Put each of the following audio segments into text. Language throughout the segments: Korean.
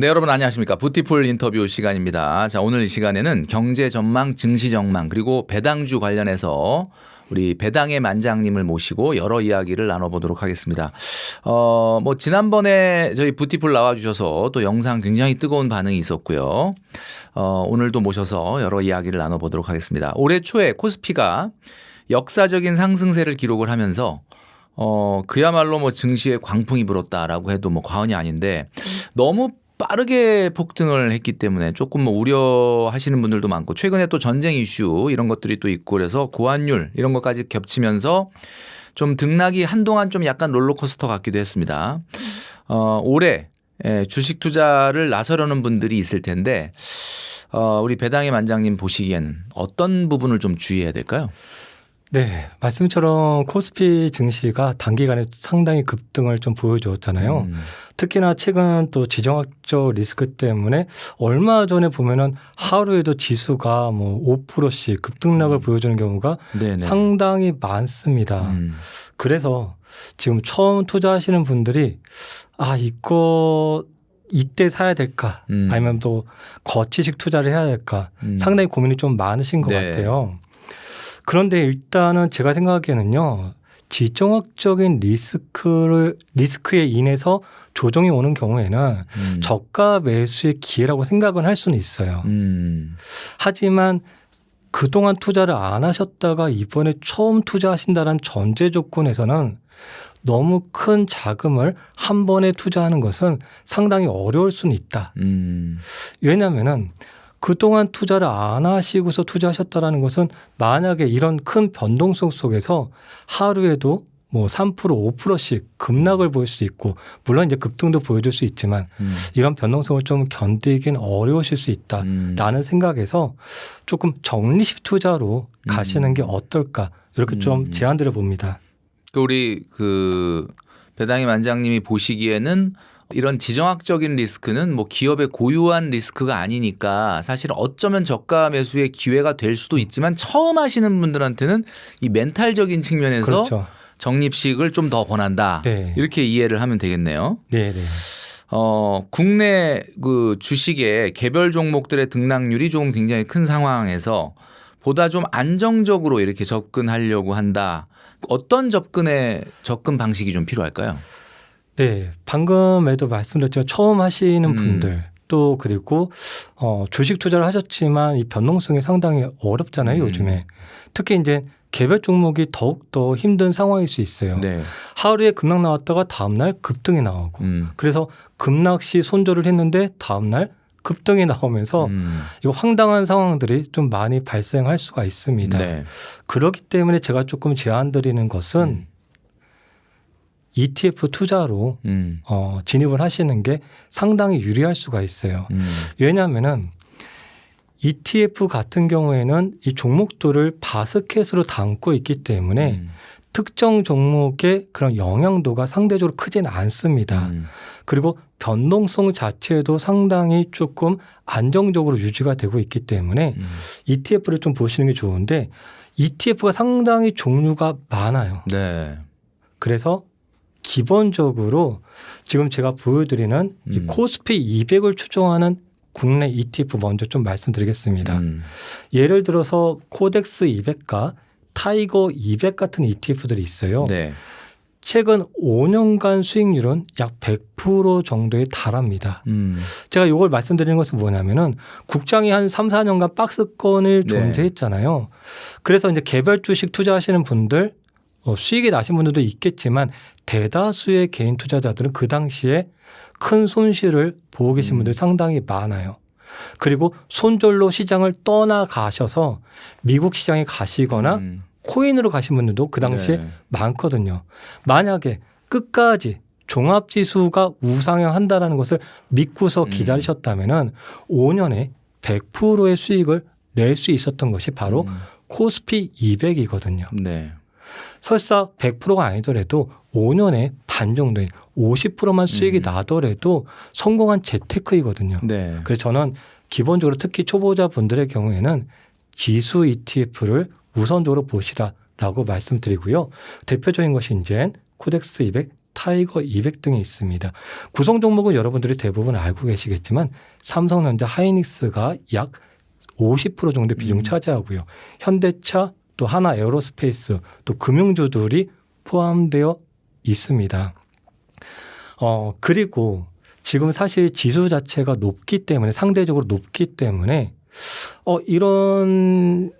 네, 여러분 안녕하십니까. 부티풀 인터뷰 시간입니다. 자, 오늘 이 시간에는 경제 전망, 증시 전망, 그리고 배당주 관련해서 우리 배당의 만장님을 모시고 여러 이야기를 나눠보도록 하겠습니다. 지난번에 저희 부티풀 나와주셔서 또 영상 굉장히 뜨거운 반응이 있었고요. 오늘도 모셔서 여러 이야기를 나눠보도록 하겠습니다. 올해 초에 코스피가 역사적인 상승세를 기록을 하면서 그야말로 증시에 광풍이 불었다라고 해도 과언이 아닌데 너무 빠르게 폭등을 했기 때문에 조금 우려하시는 분들도 많고, 최근에 또 전쟁 이슈 이런 것들이 또 있고, 그래서 고환율 이런 것까지 겹치면서 좀 등락이 한동안 좀 약간 롤러코스터 같기도 했습니다. 올해 주식 투자를 나서려는 분들이 있을 텐데 우리 배당의 만장님 보시기에는 어떤 부분을 좀 주의해야 될까요? 네, 말씀처럼 코스피 증시가 단기간에 상당히 급등을 좀 보여주었잖아요. 특히나 최근 또 지정학적 리스크 때문에 얼마 전에 보면은 하루에도 지수가 5%씩 급등락을 보여주는 경우가 네네. 상당히 많습니다. 그래서 지금 처음 투자하시는 분들이 이거 이때 사야 될까 아니면 또 거치식 투자를 해야 될까 상당히 고민이 좀 많으신 것 같아요. 그런데 일단은 제가 생각하기에는요, 지정학적인 리스크에 인해서 조정이 오는 경우에는 저가 매수의 기회라고 생각은 할 수는 있어요. 하지만 그동안 투자를 안 하셨다가 이번에 처음 투자하신다는 전제 조건에서는 너무 큰 자금을 한 번에 투자하는 것은 상당히 어려울 수는 있다. 왜냐하면은 그동안 투자를 안 하시고서 투자하셨다는 것은 만약에 이런 큰 변동성 속에서 하루에도 3%, 5%씩 급락을 보일 수 있고, 물론 이제 급등도 보여줄 수 있지만 이런 변동성을 좀 견디긴 어려우실 수 있다라는 생각에서 조금 적리식 투자로 가시는 게 어떨까, 이렇게 좀 제안드려 봅니다. 우리 배당의 만장님이 보시기에는 이런 지정학적인 리스크는 기업의 고유한 리스크가 아니니까 사실 어쩌면 저가 매수의 기회가 될 수도 있지만 처음 하시는 분들한테는 이 멘탈적인 측면에서 그렇죠. 적립식을 좀 더 권한다. 네. 이렇게 이해를 하면 되겠네요. 네. 국내 주식의 개별 종목들의 등락률이 조금 굉장히 큰 상황에서 보다 좀 안정적으로 이렇게 접근하려고 한다. 어떤 접근 방식이 좀 필요할까요? 네, 방금에도 말씀드렸지만 처음 하시는 분들 또 그리고 주식 투자를 하셨지만 이 변동성이 상당히 어렵잖아요, 요즘에. 특히 이제 개별 종목이 더욱더 힘든 상황일 수 있어요. 네. 하루에 급락 나왔다가 다음날 급등이 나오고 그래서 급락 시 손절을 했는데 다음날 급등이 나오면서 이거 황당한 상황들이 좀 많이 발생할 수가 있습니다. 네. 그렇기 때문에 제가 조금 제안드리는 것은 ETF 투자로 진입을 하시는 게 상당히 유리할 수가 있어요. 왜냐하면은 ETF 같은 경우에는 이 종목들을 바스켓으로 담고 있기 때문에 특정 종목의 그런 영향도가 상대적으로 크지는 않습니다. 그리고 변동성 자체도 상당히 조금 안정적으로 유지가 되고 있기 때문에 ETF를 좀 보시는 게 좋은데, ETF가 상당히 종류가 많아요. 네. 그래서 기본적으로 지금 제가 보여드리는 이 코스피 200을 추종하는 국내 ETF 먼저 좀 말씀드리겠습니다. 예를 들어서 코덱스 200과 타이거 200 같은 ETF들이 있어요. 네. 최근 5년간 수익률은 약 100% 정도에 달합니다. 제가 이걸 말씀드리는 것은 뭐냐면은 국장이 한 3, 4년간 박스권을 존재했잖아요. 그래서 이제 개별 주식 투자하시는 분들 수익이 나신 분들도 있겠지만 대다수의 개인 투자자들은 그 당시에 큰 손실을 보고 계신 분들이 상당히 많아요. 그리고 손절로 시장을 떠나가셔서 미국 시장에 가시거나 코인으로 가신 분들도 그 당시에 많거든요. 만약에 끝까지 종합지수가 우상향한다는 것을 믿고서 기다리셨다면 5년에 100%의 수익을 낼 수 있었던 것이 바로 코스피 200이거든요. 네. 설사 100%가 아니더라도 5년에 반 정도인 50%만 수익이 나더라도 성공한 재테크이거든요. 네. 그래서 저는 기본적으로 특히 초보자분들의 경우에는 지수 ETF를 우선적으로 보시라라고 말씀드리고요. 대표적인 것이 이제 코덱스 200, 타이거 200 등이 있습니다. 구성 종목은 여러분들이 대부분 알고 계시겠지만 삼성전자, 하이닉스가 약 50% 정도 비중을 차지하고요. 현대차, 또 하나 에어로스페이스, 또 금융주들이 포함되어 있습니다. 그리고 지금 사실 지수 자체가 높기 때문에, 상대적으로 높기 때문에 이런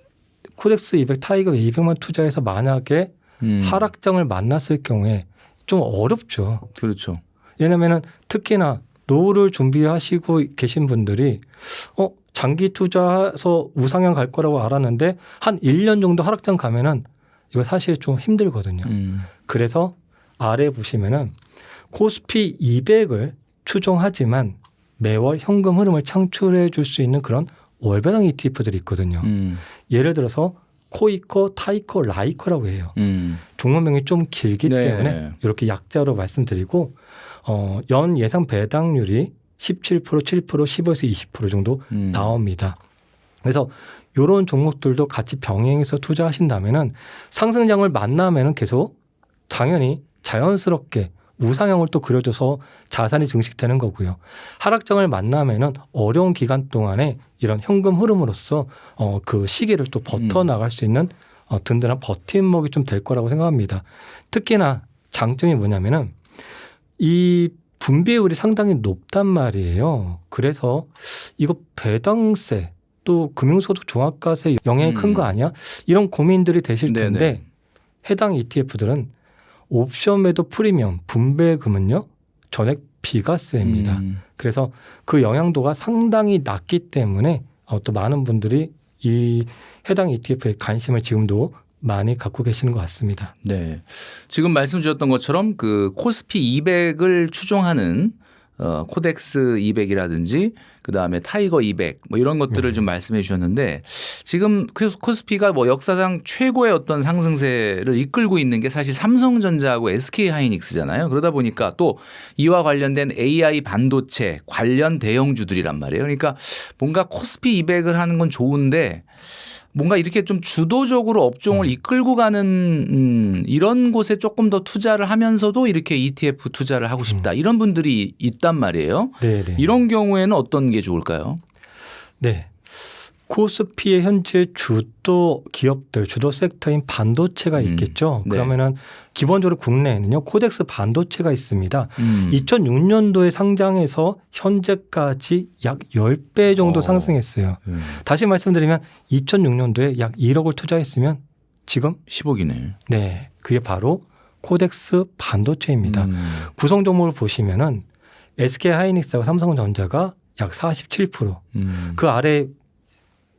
코덱스 200, 타이거 200만 투자해서 만약에 하락장을 만났을 경우에 좀 어렵죠. 그렇죠. 왜냐하면 특히나 노후를 준비하시고 계신 분들이 장기 투자해서 우상향 갈 거라고 알았는데 한 1년 정도 하락장 가면은 이거 사실 좀 힘들거든요. 그래서 아래 보시면은 코스피 200을 추종하지만 매월 현금 흐름을 창출해 줄 수 있는 그런 월배당 ETF들이 있거든요. 예를 들어서 코이코, 타이코, 라이코라고 해요. 종목명이 좀 길기 네. 때문에 이렇게 약자로 말씀드리고 연 예상 배당률이 17%, 7%, 15에서 20% 정도 나옵니다. 그래서 이런 종목들도 같이 병행해서 투자하신다면은 상승장을 만나면은 계속 당연히 자연스럽게 우상향을 또 그려줘서 자산이 증식되는 거고요. 하락장을 만나면은 어려운 기간 동안에 이런 현금 흐름으로써 그 시기를 또 버텨나갈 수 있는 든든한 버팀목이 좀 될 거라고 생각합니다. 특히나 장점이 뭐냐면은 이 분배율이 상당히 높단 말이에요. 그래서 이거 배당세 또 금융소득 종합과세 영향이 큰 거 아니야? 이런 고민들이 되실 텐데 네네. 해당 ETF들은 옵션 매도 프리미엄 분배금은요 전액 비과세입니다. 그래서 그 영향도가 상당히 낮기 때문에 또 많은 분들이 이 해당 ETF에 관심을 지금도 많이 갖고 계시는 것 같습니다. 네. 지금 말씀 주셨던 것처럼 그 코스피 200을 추종하는 코덱스 200이라든지 그다음에 타이거 200 뭐 이런 것들을 좀 말씀해 주셨는데 지금 코스피가 뭐 역사상 최고의 어떤 상승세를 이끌고 있는 게 사실 삼성전자하고 SK 하이닉스잖아요. 그러다 보니까 또 이와 관련된 AI 반도체 관련 대형주들이란 말이에요. 그러니까 뭔가 코스피 200을 하는 건 좋은데 뭔가 이렇게 좀 주도적으로 업종을 이끌고 가는 이런 곳에 조금 더 투자를 하면서도 이렇게 ETF 투자를 하고 싶다. 이런 분들이 있단 말이에요. 네네. 이런 경우에는 어떤 게 좋을까요? 네. 코스피의 현재 주도 기업들, 주도 섹터인 반도체가 있겠죠. 네. 그러면은 기본적으로 국내에는요, 코덱스 반도체가 있습니다. 2006년도에 상장해서 현재까지 약 10배 정도 상승했어요. 다시 말씀드리면 2006년도에 약 1억을 투자했으면 지금 10억이네. 네, 그게 바로 코덱스 반도체입니다. 구성 종목을 보시면은 SK 하이닉스와 삼성전자가 약 47%, 그 아래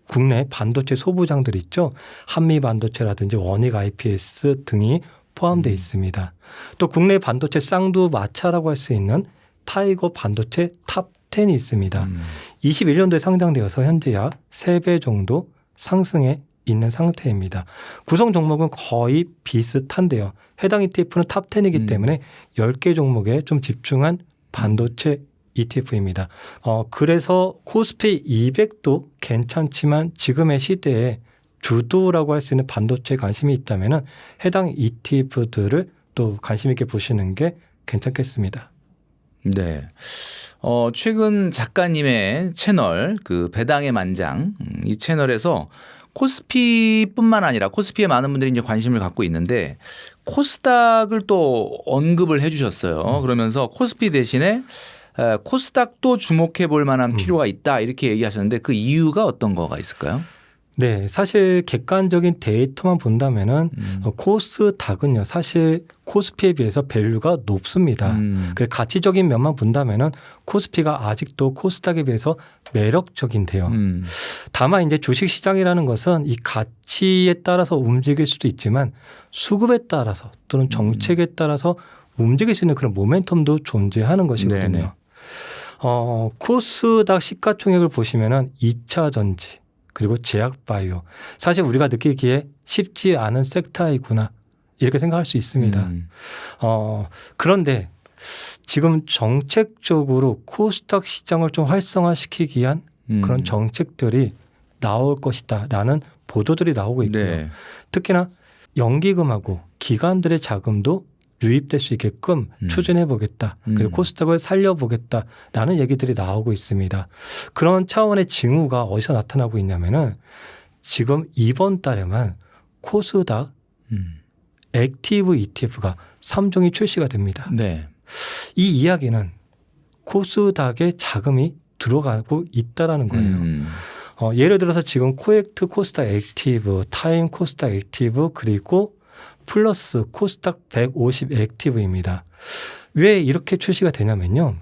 국내 반도체 소부장들 있죠. 한미 반도체라든지 원익 IPS 등이 포함되어 있습니다. 또 국내 반도체 쌍두마차라고 할 수 있는 타이거 반도체 탑 10이 있습니다. 21년도에 상장되어서 현재 약 3배 정도 상승해 있는 상태입니다. 구성 종목은 거의 비슷한데요. 해당 ETF는 탑 10이기 때문에 10개 종목에 좀 집중한 반도체 ETF입니다. 그래서 코스피 200도 괜찮지만 지금의 시대에 주도라고 할 수 있는 반도체에 관심이 있다면 해당 ETF들을 또 관심 있게 보시는 게 괜찮겠습니다. 네. 최근 작가님의 채널 그 배당의 만장 이 채널에서 코스피뿐만 아니라 코스피에 많은 분들이 이제 관심을 갖고 있는데 코스닥을 또 언급을 해 주셨어요. 그러면서 코스피 대신에 코스닥도 주목해 볼 만한 필요가 있다 이렇게 얘기하셨는데 그 이유가 어떤 거가 있을까요? 네, 사실 객관적인 데이터만 본다면은 코스닥은요, 사실 코스피에 비해서 밸류가 높습니다. 그 가치적인 면만 본다면은 코스피가 아직도 코스닥에 비해서 매력적인데요. 다만 이제 주식시장이라는 것은 이 가치에 따라서 움직일 수도 있지만 수급에 따라서 또는 정책에 따라서 움직일 수 있는 그런 모멘텀도 존재하는 것이거든요. 네네. 코스닥 시가총액을 보시면은 2차 전지 그리고 제약바이오 사실 우리가 느끼기에 쉽지 않은 섹터이구나 이렇게 생각할 수 있습니다. 그런데 지금 정책적으로 코스닥 시장을 좀 활성화시키기 위한 그런 정책들이 나올 것이다라는 보도들이 나오고 있고요. 네. 특히나 연기금하고 기관들의 자금도 유입될 수 있게끔 추진해 보겠다. 그리고 코스닥을 살려보겠다라는 얘기들이 나오고 있습니다. 그런 차원의 징후가 어디서 나타나고 있냐면은 지금 이번 달에만 코스닥 액티브 ETF가 3종이 출시가 됩니다. 네. 이 이야기는 코스닥에 자금이 들어가고 있다라는 거예요. 예를 들어서 지금 코엑트 코스닥 액티브, 타임 코스닥 액티브 그리고 플러스 코스닥 150 액티브입니다. 왜 이렇게 출시가 되냐면요.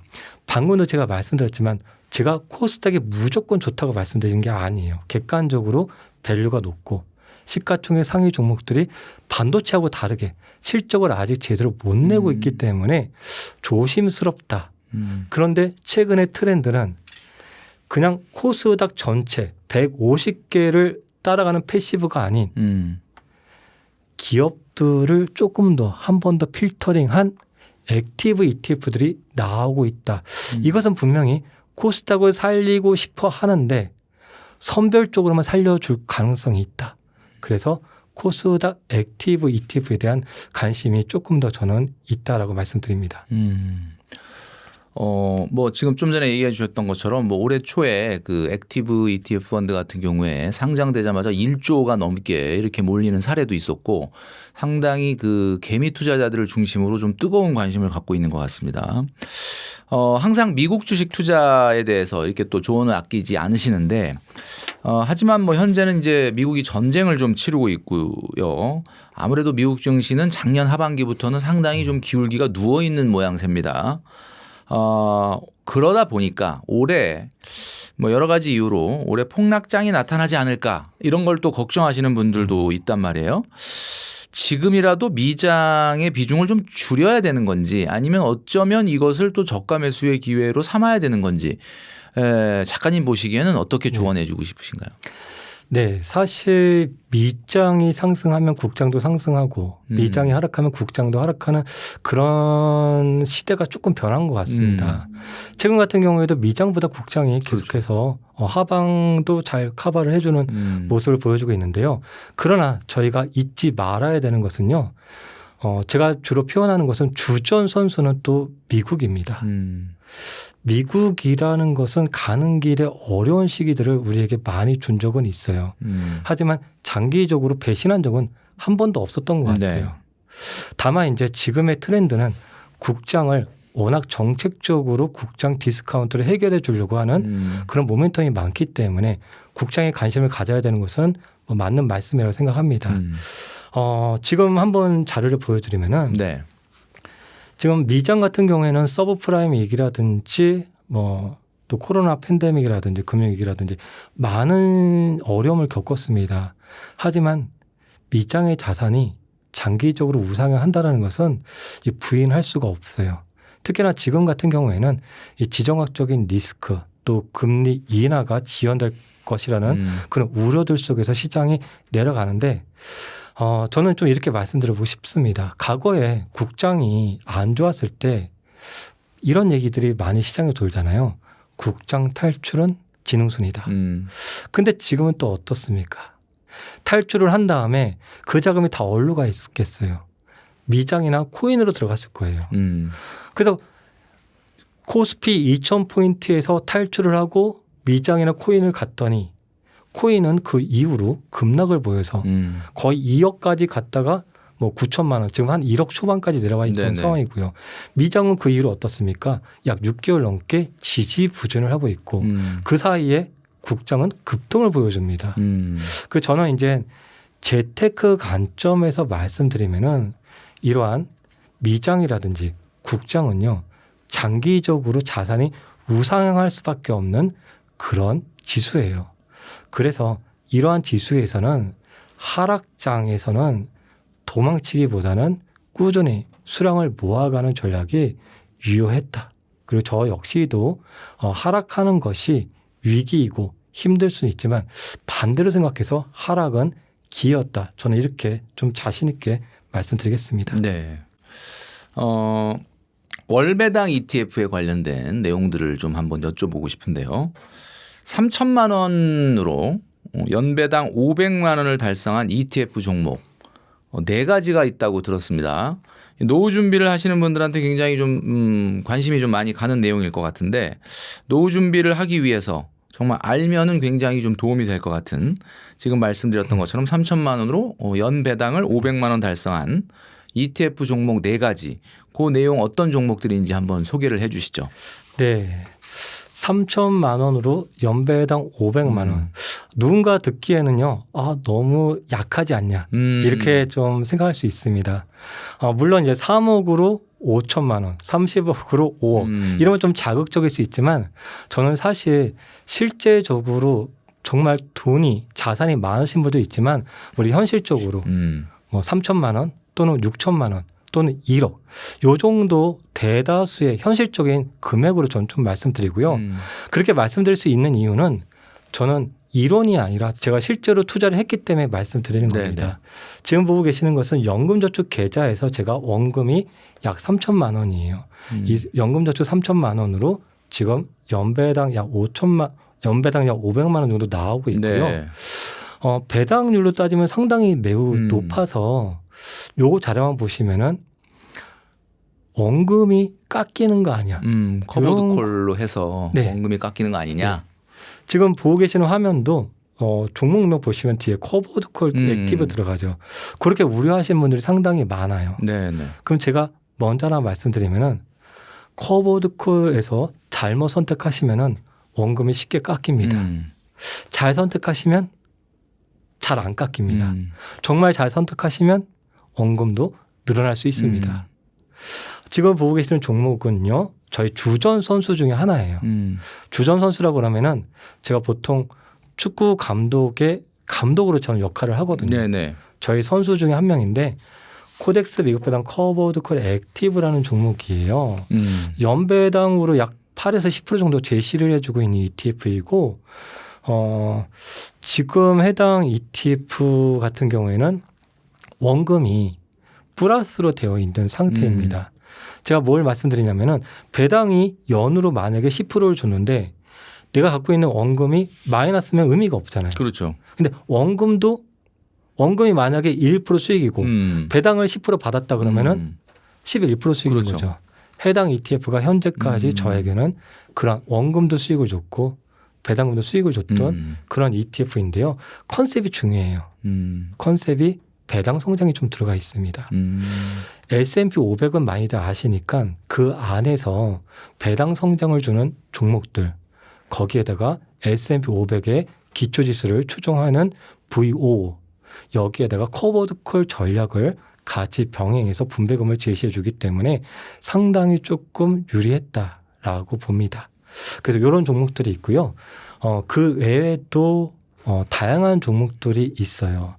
방금도 제가 말씀드렸지만 제가 코스닥이 무조건 좋다고 말씀드린 게 아니에요. 객관적으로 밸류가 높고 시가총액 상위 종목들이 반도체하고 다르게 실적을 아직 제대로 못 내고 있기 때문에 조심스럽다. 그런데 최근의 트렌드는 그냥 코스닥 전체 150개를 따라가는 패시브가 아닌 기업들을 조금 더 한 번 더 필터링한 액티브 ETF들이 나오고 있다. 이것은 분명히 코스닥을 살리고 싶어 하는데 선별적으로만 살려줄 가능성이 있다. 그래서 코스닥 액티브 ETF에 대한 관심이 조금 더 저는 있다라고 말씀드립니다. 뭐 지금 좀 전에 얘기해 주셨던 것처럼 뭐 올해 초에 그 액티브 ETF 펀드 같은 경우에 상장되자마자 1조가 넘게 이렇게 몰리는 사례도 있었고 상당히 그 개미 투자자들을 중심으로 좀 뜨거운 관심을 갖고 있는 것 같습니다. 항상 미국 주식 투자에 대해서 이렇게 또 조언을 아끼지 않으시는데 하지만 뭐 현재는 이제 미국이 전쟁을 좀 치르고 있고요. 아무래도 미국 증시는 작년 하반기부터는 상당히 좀 기울기가 누워 있는 모양새입니다. 그러다 보니까 올해 뭐 여러 가지 이유로 올해 폭락장이 나타나지 않을까 이런 걸 또 걱정하시는 분들도 있단 말이에요. 지금이라도 미장의 비중을 좀 줄여야 되는 건지 아니면 어쩌면 이것을 또 저가 매수의 기회로 삼아야 되는 건지 작가님 보시기에는 어떻게 조언해 주고 싶으신가요? 네, 사실 미장이 상승하면 국장도 상승하고 미장이 하락하면 국장도 하락하는 그런 시대가 조금 변한 것 같습니다. 최근 같은 경우에도 미장보다 국장이 계속해서 하방도 잘 커버를 해주는 모습을 보여주고 있는데요. 그러나 저희가 잊지 말아야 되는 것은요. 제가 주로 표현하는 것은 주전 선수는 또 미국입니다. 미국이라는 것은 가는 길에 어려운 시기들을 우리에게 많이 준 적은 있어요. 하지만 장기적으로 배신한 적은 한 번도 없었던 것 같아요. 네. 다만 이제 지금의 트렌드는 국장을 워낙 정책적으로 국장 디스카운트를 해결해 주려고 하는 그런 모멘텀이 많기 때문에 국장에 관심을 가져야 되는 것은 뭐 맞는 말씀이라고 생각합니다. 지금 한번 자료를 보여드리면은 네. 지금 미장 같은 경우에는 서브프라임 위기라든지 뭐 또 코로나 팬데믹이라든지 금융위기라든지 많은 어려움을 겪었습니다. 하지만 미장의 자산이 장기적으로 우상향한다는 것은 부인할 수가 없어요. 특히나 지금 같은 경우에는 이 지정학적인 리스크 또 금리 인하가 지연될 것이라는 그런 우려들 속에서 시장이 내려가는데 저는 좀 이렇게 말씀드리고 싶습니다. 과거에 국장이 안 좋았을 때 이런 얘기들이 많이 시장에 돌잖아요. 국장 탈출은 지능순이다. 근데 지금은 또 어떻습니까? 탈출을 한 다음에 그 자금이 다 어디로 가 있겠어요? 미장이나 코인으로 들어갔을 거예요. 그래서 코스피 2000포인트에서 탈출을 하고 미장이나 코인을 갔더니 코인은 그 이후로 급락을 보여서 거의 2억까지 갔다가 뭐 9천만 원, 지금 한 1억 초반까지 내려와 있는 네네. 상황이고요. 미장은 그 이후로 어떻습니까? 약 6개월 넘게 지지부진을 하고 있고 그 사이에 국장은 급등을 보여줍니다. 그 저는 이제 재테크 관점에서 말씀드리면은 이러한 미장이라든지 국장은요 장기적으로 자산이 우상향할 수밖에 없는 그런 지수예요. 그래서 이러한 지수에서는 하락장에서는 도망치기보다는 꾸준히 수량을 모아가는 전략이 유효했다. 그리고 저 역시도 하락하는 것이 위기이고 힘들 수는 있지만 반대로 생각해서 하락은 기회였다. 저는 이렇게 좀 자신 있게 말씀드리겠습니다. 네. 월배당 ETF에 관련된 내용들을 좀 한번 여쭤보고 싶은데요. 3천만 원으로 연배당 500만 원을 달성한 ETF 종목 네 가지가 있다고 들었습니다. 노후 준비를 하시는 분들한테 굉장히 좀 관심이 좀 많이 가는 내용일 것 같은데 노후 준비를 하기 위해서 정말 알면은 굉장히 좀 도움이 될 것 같은 지금 말씀드렸던 것처럼 3천만 원으로 연 배당을 500만 원 달성한 ETF 종목 네 가지 그 내용 어떤 종목들인지 한번 소개를 해 주시죠. 네. 3천만 원으로 연배당 500만 원. 누군가 듣기에는요, 너무 약하지 않냐. 이렇게 좀 생각할 수 있습니다. 물론 이제 3억으로 5천만 원, 30억으로 5억. 이러면 좀 자극적일 수 있지만 저는 사실 실제적으로 정말 돈이, 자산이 많으신 분도 있지만 우리 현실적으로 뭐 3천만 원 또는 6천만 원 또는 1억 요 정도 대다수의 현실적인 금액으로 저는 좀 말씀드리고요. 그렇게 말씀드릴 수 있는 이유는 저는 이론이 아니라 제가 실제로 투자를 했기 때문에 말씀드리는 겁니다. 네네. 지금 보고 계시는 것은 연금저축 계좌에서 제가 원금이 약 3천만 원이에요. 이 연금저축 3천만 원으로 지금 연배당 약 500만 원 정도 나오고 있고요. 네. 배당률로 따지면 상당히 매우 높아서 요거 자료만 보시면은 원금이 깎이는 거 아니야. 커버드 콜로 해서 네. 원금이 깎이는 거 아니냐. 지금 보고 계시는 화면도 종목명 보시면 뒤에 커버드 콜 액티브 들어가죠. 그렇게 우려하시는 분들이 상당히 많아요. 네, 네. 그럼 제가 먼저 하나 말씀드리면은 커버드 콜에서 잘못 선택하시면은 원금이 쉽게 깎입니다. 잘 선택하시면 잘 안 깎입니다. 정말 잘 선택하시면 원금도 늘어날 수 있습니다. 지금 보고 계시는 종목은요, 저희 주전 선수 중에 하나예요. 주전 선수라고 그러면은 제가 보통 축구 감독의 감독으로 저는 역할을 하거든요. 네네. 저희 선수 중에 한 명인데 코덱스 미국 배당 커버드 콜 액티브라는 종목이에요. 연배당으로 약 8에서 10% 정도 제시를 해주고 있는 ETF이고 지금 해당 ETF 같은 경우에는 원금이 플러스로 되어 있는 상태입니다. 제가 뭘 말씀드리냐면은 배당이 연으로 만약에 10%를 줬는데 내가 갖고 있는 원금이 마이너스면 의미가 없잖아요. 그렇죠. 근데 원금이 만약에 1% 수익이고 배당을 10% 받았다 그러면은 11% 수익인 그렇죠. 거죠. 해당 ETF가 현재까지 저에게는 그런 원금도 수익을 줬고 배당금도 수익을 줬던 그런 ETF인데요. 컨셉이 중요해요. 컨셉이 배당 성장이 좀 들어가 있습니다. S&P 500은 많이들 아시니까 그 안에서 배당 성장을 주는 종목들 거기에다가 S&P 500의 기초지수를 추종하는 VO 여기에다가 커버드 콜 전략을 같이 병행해서 분배금을 제시해 주기 때문에 상당히 조금 유리했다라고 봅니다. 그래서 이런 종목들이 있고요. 그 외에도 다양한 종목들이 있어요.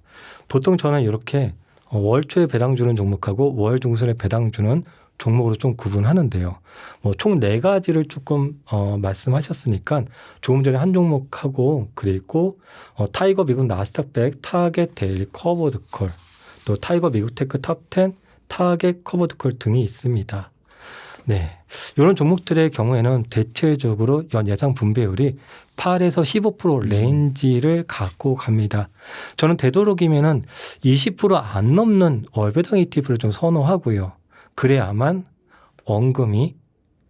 보통 저는 이렇게 월 초에 배당 주는 종목하고 월 중순에 배당 주는 종목으로 좀 구분하는데요. 총 4가지를 조금 말씀하셨으니까 조금 전에 한 종목하고 그리고 타이거 미국 나스닥 100 타겟 데일리 커버드 콜 또 타이거 미국 테크 탑 10 타겟 커버드 콜 등이 있습니다. 네, 이런 종목들의 경우에는 대체적으로 연 예상 분배율이 8에서 15% 레인지를 갖고 갑니다. 저는 되도록이면은 20% 안 넘는 월배당 ETF를 좀 선호하고요. 그래야만 원금이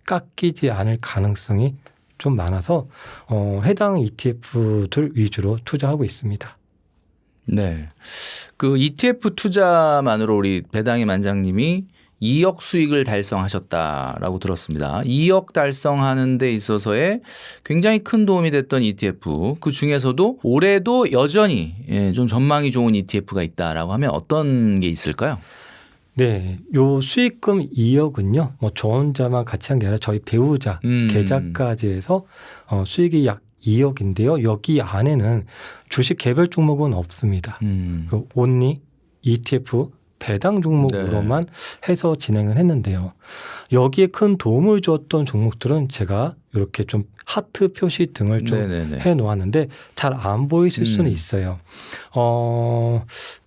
깎이지 않을 가능성이 좀 많아서 해당 ETF들 위주로 투자하고 있습니다. 네. 그 ETF 투자만으로 우리 배당의 만장님이 2억 수익을 달성하셨다라고 들었습니다. 2억 달성하는 데 있어서의 굉장히 큰 도움이 됐던 ETF 그 중에서도 올해도 여전히 좀 전망이 좋은 ETF가 있다라고 하면 어떤 게 있을까요? 네, 요 수익금 2억은요, 저 혼자만 같이 한 게 아니라 저희 배우자 계좌까지 해서 수익이 약 2억인데요. 여기 안에는 주식 개별 종목은 없습니다. 그 온리 ETF 배당 종목으로만 해서 진행을 했는데요. 여기에 큰 도움을 주었던 종목들은 제가 이렇게 좀 하트 표시 등을 좀 해놓았는데 잘 안 보이실 수는 있어요.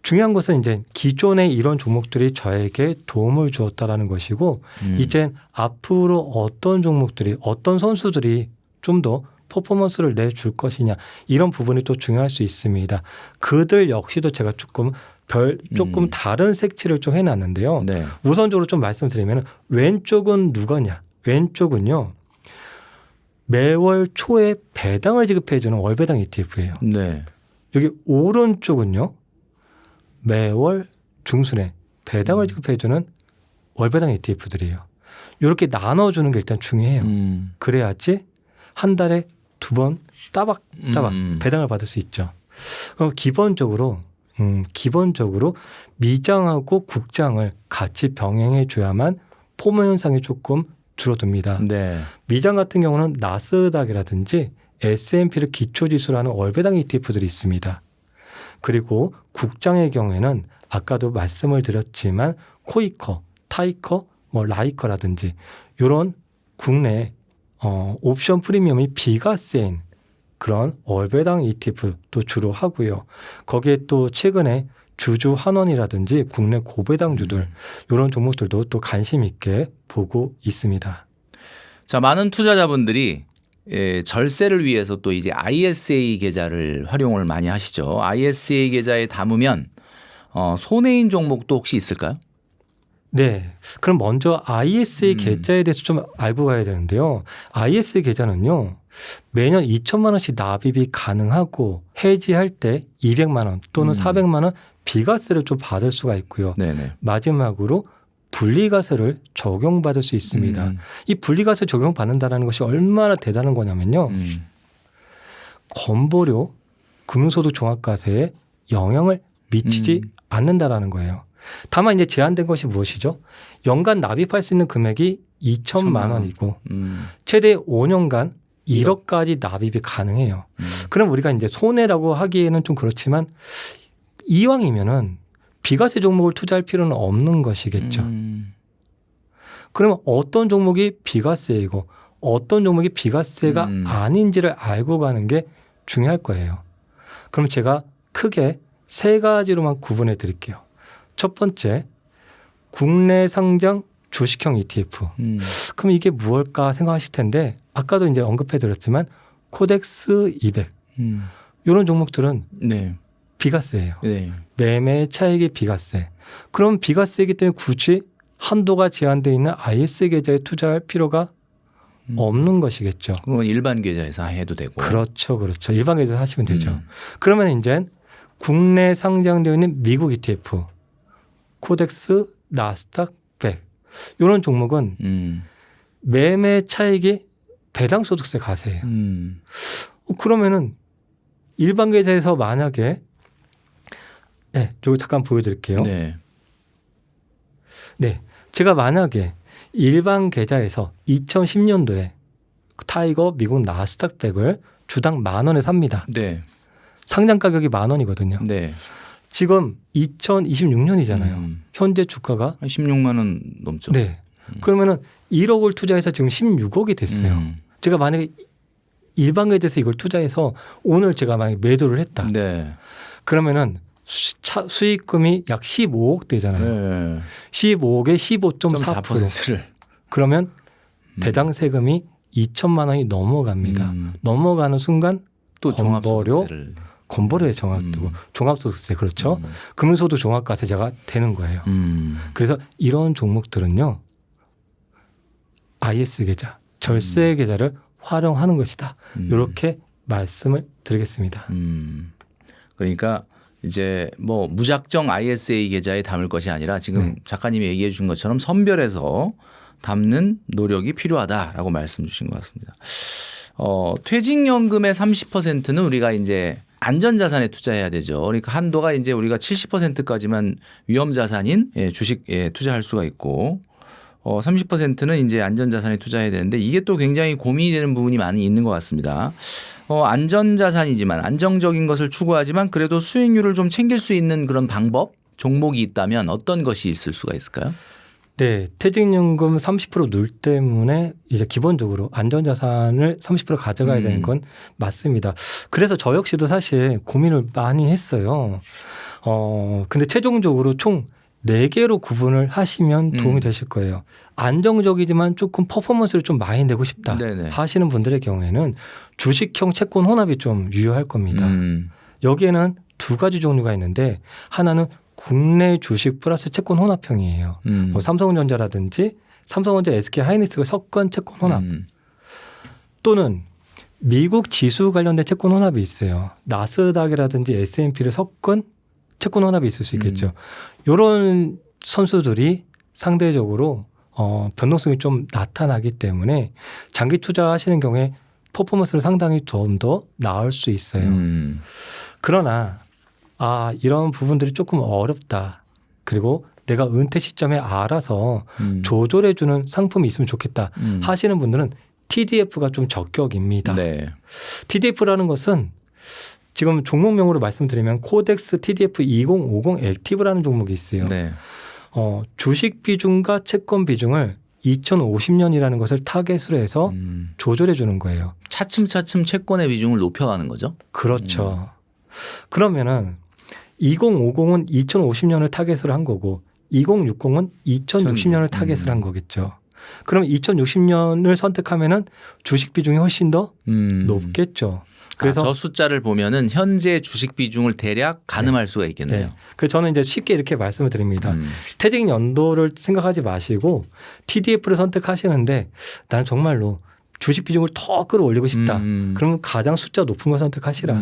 중요한 것은 이제 기존에 이런 종목들이 저에게 도움을 주었다라는 것이고 이젠 앞으로 어떤 종목들이 어떤 선수들이 좀 더 퍼포먼스를 내줄 것이냐 이런 부분이 또 중요할 수 있습니다. 그들 역시도 제가 조금 조금 다른 색칠을 좀 해놨는데요. 네. 우선적으로 좀 말씀드리면 왼쪽은 누구냐? 왼쪽은요. 매월 초에 배당을 지급해주는 월배당 ETF예요. 네. 여기 오른쪽은요. 매월 중순에 배당을 지급해주는 월배당 ETF들이에요. 이렇게 나눠주는 게 일단 중요해요. 그래야지 한 달에 2번 따박따박 배당을 받을 수 있죠. 그럼 기본적으로 미장하고 국장을 같이 병행해 줘야만 포모 현상이 조금 줄어듭니다. 네. 미장 같은 경우는 나스닥이라든지 S&P를 기초지수로 하는 월배당 ETF들이 있습니다. 그리고 국장의 경우에는 아까도 말씀을 드렸지만 코이커, 타이커, 라이커라든지 이런 국내 옵션 프리미엄이 비과세인 그런 월배당 ETF도 주로 하고요. 거기에 또 최근에 주주 환원이라든지 국내 고배당주들 이런 종목들도 또 관심 있게 보고 있습니다. 자, 많은 투자자분들이 절세를 위해서 또 이제 ISA 계좌를 활용을 많이 하시죠. ISA 계좌에 담으면 손해인 종목도 혹시 있을까요? 네. 그럼 먼저 ISA 계좌에 대해서 좀 알고 가야 되는데요. ISA 계좌는요. 매년 2천만 원씩 납입이 가능하고 해지할 때 200만 원 또는 400만 원 비과세를 좀 받을 수가 있고요. 네네. 마지막으로 분리과세를 적용받을 수 있습니다. 이 분리과세 적용받는다는 것이 얼마나 대단한 거냐면요. 건보료, 금융소득 종합과세에 영향을 미치지 않는다라는 거예요. 다만 이제 제한된 것이 무엇이죠? 연간 납입할 수 있는 금액이 2천만 원이고 최대 5년간 1억까지 납입이 가능해요. 그럼 우리가 이제 손해라고 하기에는 좀 그렇지만 이왕이면은 비과세 종목을 투자할 필요는 없는 것이겠죠. 그러면 어떤 종목이 비과세이고 어떤 종목이 비과세가 아닌지를 알고 가는 게 중요할 거예요. 그럼 제가 크게 3가지로만 구분해 드릴게요. 첫 번째, 국내 상장 주식형 ETF. 그럼 이게 무엇일까 생각하실 텐데 아까도 이제 언급해 드렸지만 코덱스 200 이런 종목들은 네. 비과세예요. 네. 매매 차익이 비과세. 그럼 비과세이기 때문에 굳이 한도가 제한되어 있는 ISA 계좌에 투자할 필요가 없는 것이겠죠. 그건 일반 계좌에서 해도 되고. 그렇죠. 그렇죠. 일반 계좌에서 하시면 되죠. 그러면 이제 국내 상장되어 있는 미국 ETF, 코덱스, 나스닥 100 이런 종목은 매매 차익이 배당소득세 가세예요. 그러면은 일반 계좌에서 만약에 여기 잠깐 보여드릴게요. 네. 네, 제가 만약에 일반 계좌에서 2010년도에 타이거 미국 나스닥 100을 주당 10,000원에 삽니다. 네. 상장 가격이 10,000원이거든요. 네. 지금 2026년이잖아요. 현재 주가가 한 16만 원 넘죠. 네. 그러면은 1억을 투자해서 지금 16억이 됐어요. 제가 만약에 일반 계좌에서 이걸 투자해서 오늘 제가 만약에 매도를 했다. 네. 그러면은 수익금이 약 15억 되잖아요. 네. 15억에 15.4%. 4%를. 그러면 배당 세금이 2천만 원이 넘어갑니다. 넘어가는 순간 또 건보료, 종합소득세를. 건보료에 정확되고 종합소득세 그렇죠. 금융소득 종합과세자가 되는 거예요. 그래서 이런 종목들은요. IS 계좌, 절세 계좌를 활용하는 것이다. 이렇게 말씀을 드리겠습니다. 그러니까 이제 뭐 무작정 ISA 계좌에 담을 것이 아니라 지금 작가님이 얘기해 준 것처럼 선별해서 담는 노력이 필요하다라고 말씀 주신 것 같습니다. 퇴직연금의 30%는 우리가 이제 안전자산에 투자해야 되죠. 그러니까 한도가 이제 우리가 70%까지만 위험자산인 주식에 투자할 수가 있고 30%는 이제 안전자산에 투자해야 되는데 이게 또 굉장히 고민이 되는 부분이 많이 있는 것 같습니다. 안전자산이지만 안정적인 것을 추구하지만 그래도 수익률을 좀 챙길 수 있는 그런 방법, 종목이 있다면 어떤 것이 있을 수가 있을까요? 네, 퇴직연금 30% 늘 때문에 이제 기본적으로 안전자산을 30% 가져가야 되는 건 맞습니다. 그래서 저 역시도 사실 고민을 많이 했어요. 근데 최종적으로 총 4개로 구분을 하시면 도움이 되실 거예요. 안정적이지만 조금 퍼포먼스를 좀 많이 내고 싶다 네네. 하시는 분들의 경우에는 주식형 채권 혼합이 좀 유효할 겁니다. 여기에는 2가지 종류가 있는데 하나는 국내 주식 플러스 채권 혼합형이에요. 뭐 삼성전자라든지 삼성전자, SK 하이닉스가 섞은 채권 혼합 또는 미국 지수 관련된 채권 혼합이 있어요. 나스닥이라든지 S&P를 섞은 채권 혼합이 있을 수 있겠죠. 이런 선수들이 상대적으로 변동성이 좀 나타나기 때문에 장기 투자하시는 경우에 퍼포먼스는 상당히 좀 더 나을 수 있어요. 그러나 이런 부분들이 조금 어렵다. 그리고 내가 은퇴 시점에 알아서 조절해주는 상품이 있으면 좋겠다 하시는 분들은 TDF가 좀 적격입니다. 네. TDF라는 것은 지금 종목명으로 말씀드리면 코덱스 TDF 2050 액티브라는 종목이 있어요. 네. 주식 비중과 채권 비중을 2050년이라는 것을 타겟으로 해서 조절해 주는 거예요. 차츰차츰 채권의 비중을 높여가는 거죠. 그렇죠. 그러면은 2050은 2050년을 타겟으로 한 거고 2060은 2060년을 타겟을 한 거겠죠. 그럼 2060년을 선택하면은 주식 비중이 훨씬 더 높겠죠. 그래서 저 숫자를 보면은 현재 주식 비중을 대략 가늠할 수가 있겠네요. 네. 그래서 저는 이제 쉽게 이렇게 말씀을 드립니다. 퇴직 연도를 생각하지 마시고 TDF를 선택하시는데 나는 정말로 주식 비중을 더 끌어올리고 싶다. 그러면 가장 숫자 높은 걸 선택하시라.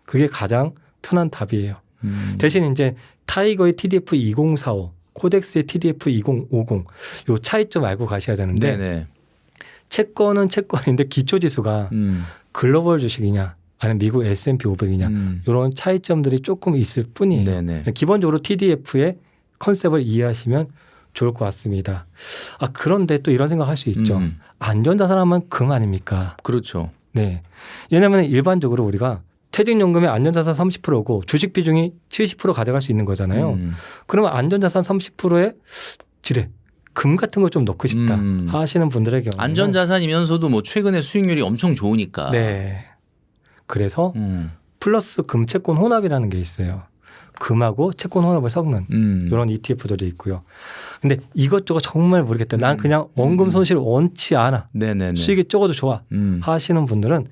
그게 가장 편한 답이에요. 대신 이제 타이거의 TDF 2045, 코덱스의 TDF 2050 요 차이점 알고 가셔야 되는데 네네. 채권은 채권인데 기초지수가 글로벌 주식이냐 아니면 미국 S&P 500이냐 이런 차이점들이 조금 있을 뿐이에요. 네네. 기본적으로 TDF의 컨셉을 이해하시면 좋을 것 같습니다. 그런데 또 이런 생각할 수 있죠. 안전자산하면 금 아닙니까? 그렇죠. 네. 왜냐하면 일반적으로 우리가 퇴직연금의 안전자산 30%고 주식 비중이 70% 가져갈 수 있는 거잖아요. 그러면 안전자산 30%에 금 같은 거 좀 넣고 싶다 하시는 분들의 경우 안전자산이면서도 뭐 최근에 수익률이 엄청 좋으니까. 네. 그래서 플러스 금 채권 혼합이라는 게 있어요. 금하고 채권 혼합을 섞는 이런 ETF들이 있고요. 근데 이것저것 정말 모르겠다. 난 그냥 원금 손실을 원치 않아. 네네네. 수익이 적어도 좋아 하시는 분들은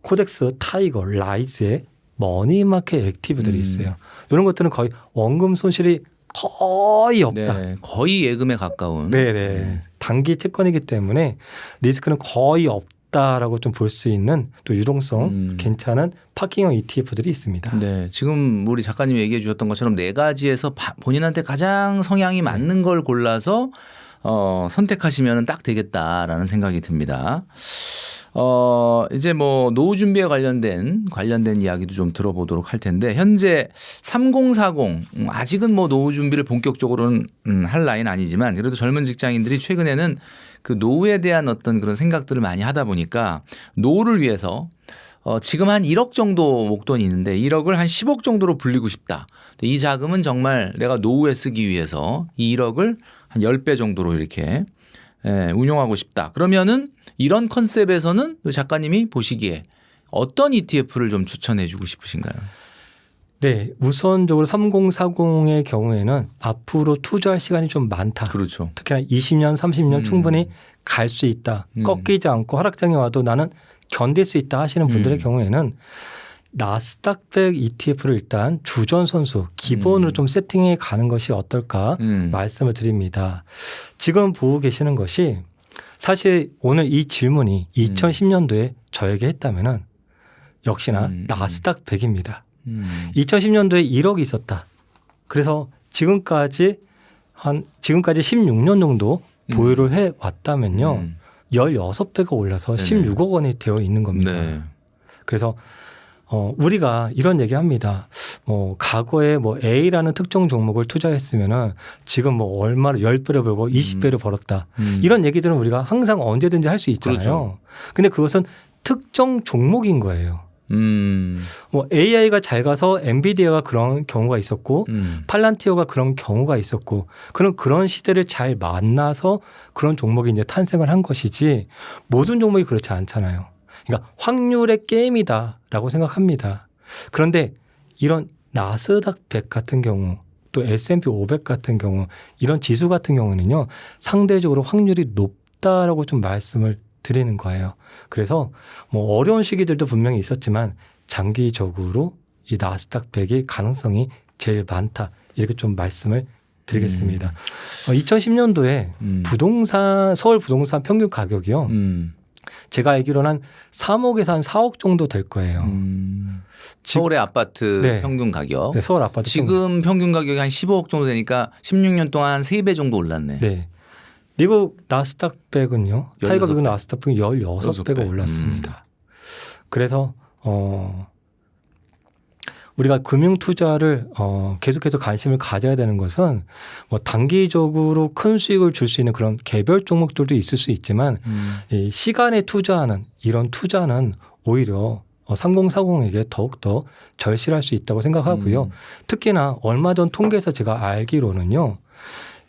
코덱스, 타이거, 라이즈의 머니마켓 액티브들이 있어요. 이런 것들은 거의 원금 손실이 거의 없다. 네, 거의 예금에 가까운. 네네. 단기 채권이기 때문에 리스크는 거의 없다라고 좀 볼 수 있는 또 유동성 괜찮은 파킹형 ETF들이 있습니다. 네, 지금 우리 작가님이 얘기해 주셨던 것처럼 네 가지에서 본인한테 가장 성향이 맞는 걸 골라서 선택하시면 딱 되겠다라는 생각이 듭니다. 이제 뭐 노후 준비에 관련된 이야기도 좀 들어보도록 할 텐데 현재 3040 아직은 뭐 노후 준비를 본격적으로는 할 나이는 아니지만 그래도 젊은 직장인들이 최근에는 그 노후에 대한 어떤 그런 생각들을 많이 하다 보니까 노후를 위해서 지금 한 1억 정도 목돈이 있는데 1억을 한 10억 정도로 불리고 싶다. 이 자금은 정말 내가 노후에 쓰기 위해서 이 1억을 한 10배 정도로 이렇게 운용하고 싶다. 그러면은 이런 컨셉에서는 작가님이 보시기에 어떤 ETF를 좀 추천해 주고 싶으신가요? 네, 우선적으로 3040의 경우에는 앞으로 투자할 시간이 좀 많다. 그렇죠. 특히나 20년, 30년 충분히 갈 수 있다. 꺾이지 않고 하락장에 와도 나는 견딜 수 있다 하시는 분들의 경우에는 나스닥 100 ETF를 일단 주전 선수 기본으로 좀 세팅해 가는 것이 어떨까 말씀을 드립니다. 지금 보고 계시는 것이 사실 오늘 이 질문이 2010년도에 저에게 했다면은 역시나 나스닥 100입니다. 2010년도에 1억이 있었다. 그래서 지금까지 16년 정도 보유를 해 왔다면요. 16배가 올라서 16억 원이 되어 있는 겁니다. 네. 그래서 우리가 이런 얘기합니다. 과거에 A라는 특정 종목을 투자했으면은 지금 얼마를 10배를 벌고 20배를 벌었다. 이런 얘기들은 우리가 항상 언제든지 할 수 있잖아요. 그렇죠. 근데 그것은 특정 종목인 거예요. AI가 잘 가서 엔비디아가 그런 경우가 있었고 팔란티어가 그런 경우가 있었고 그런 시대를 잘 만나서 그런 종목이 이제 탄생을 한 것이지 모든 종목이 그렇지 않잖아요. 그러니까 확률의 게임이다라고 생각합니다. 그런데 이런 나스닥 100 같은 경우 또 S&P 500 같은 경우 이런 지수 같은 경우는요. 상대적으로 확률이 높다라고 좀 말씀을 드리는 거예요. 그래서 어려운 시기들도 분명히 있었지만 장기적으로 이 나스닥 100의 가능성이 제일 많다. 이렇게 좀 말씀을 드리겠습니다. 2010년도에 서울 부동산 평균 가격이요. 제가 알기로는 한 3억에서 한 4억 정도 될 거예요. 서울의 아파트 네. 평균 가격. 네, 서울 아파트 지금 평균 가격이 한 15억 정도 되니까 16년 동안 한 3배 정도 올랐네. 네. 미국 나스닥백은요. 타이거 미국 16배. 나스닥백은 16배가 올랐습니다. 그래서 우리가 금융 투자를 계속해서 관심을 가져야 되는 것은 뭐 단기적으로 큰 수익을 줄 수 있는 그런 개별 종목들도 있을 수 있지만 이 시간에 투자하는 이런 투자는 오히려 3040에게 더욱더 절실할 수 있다고 생각하고요. 특히나 얼마 전 통계에서 제가 알기로는요.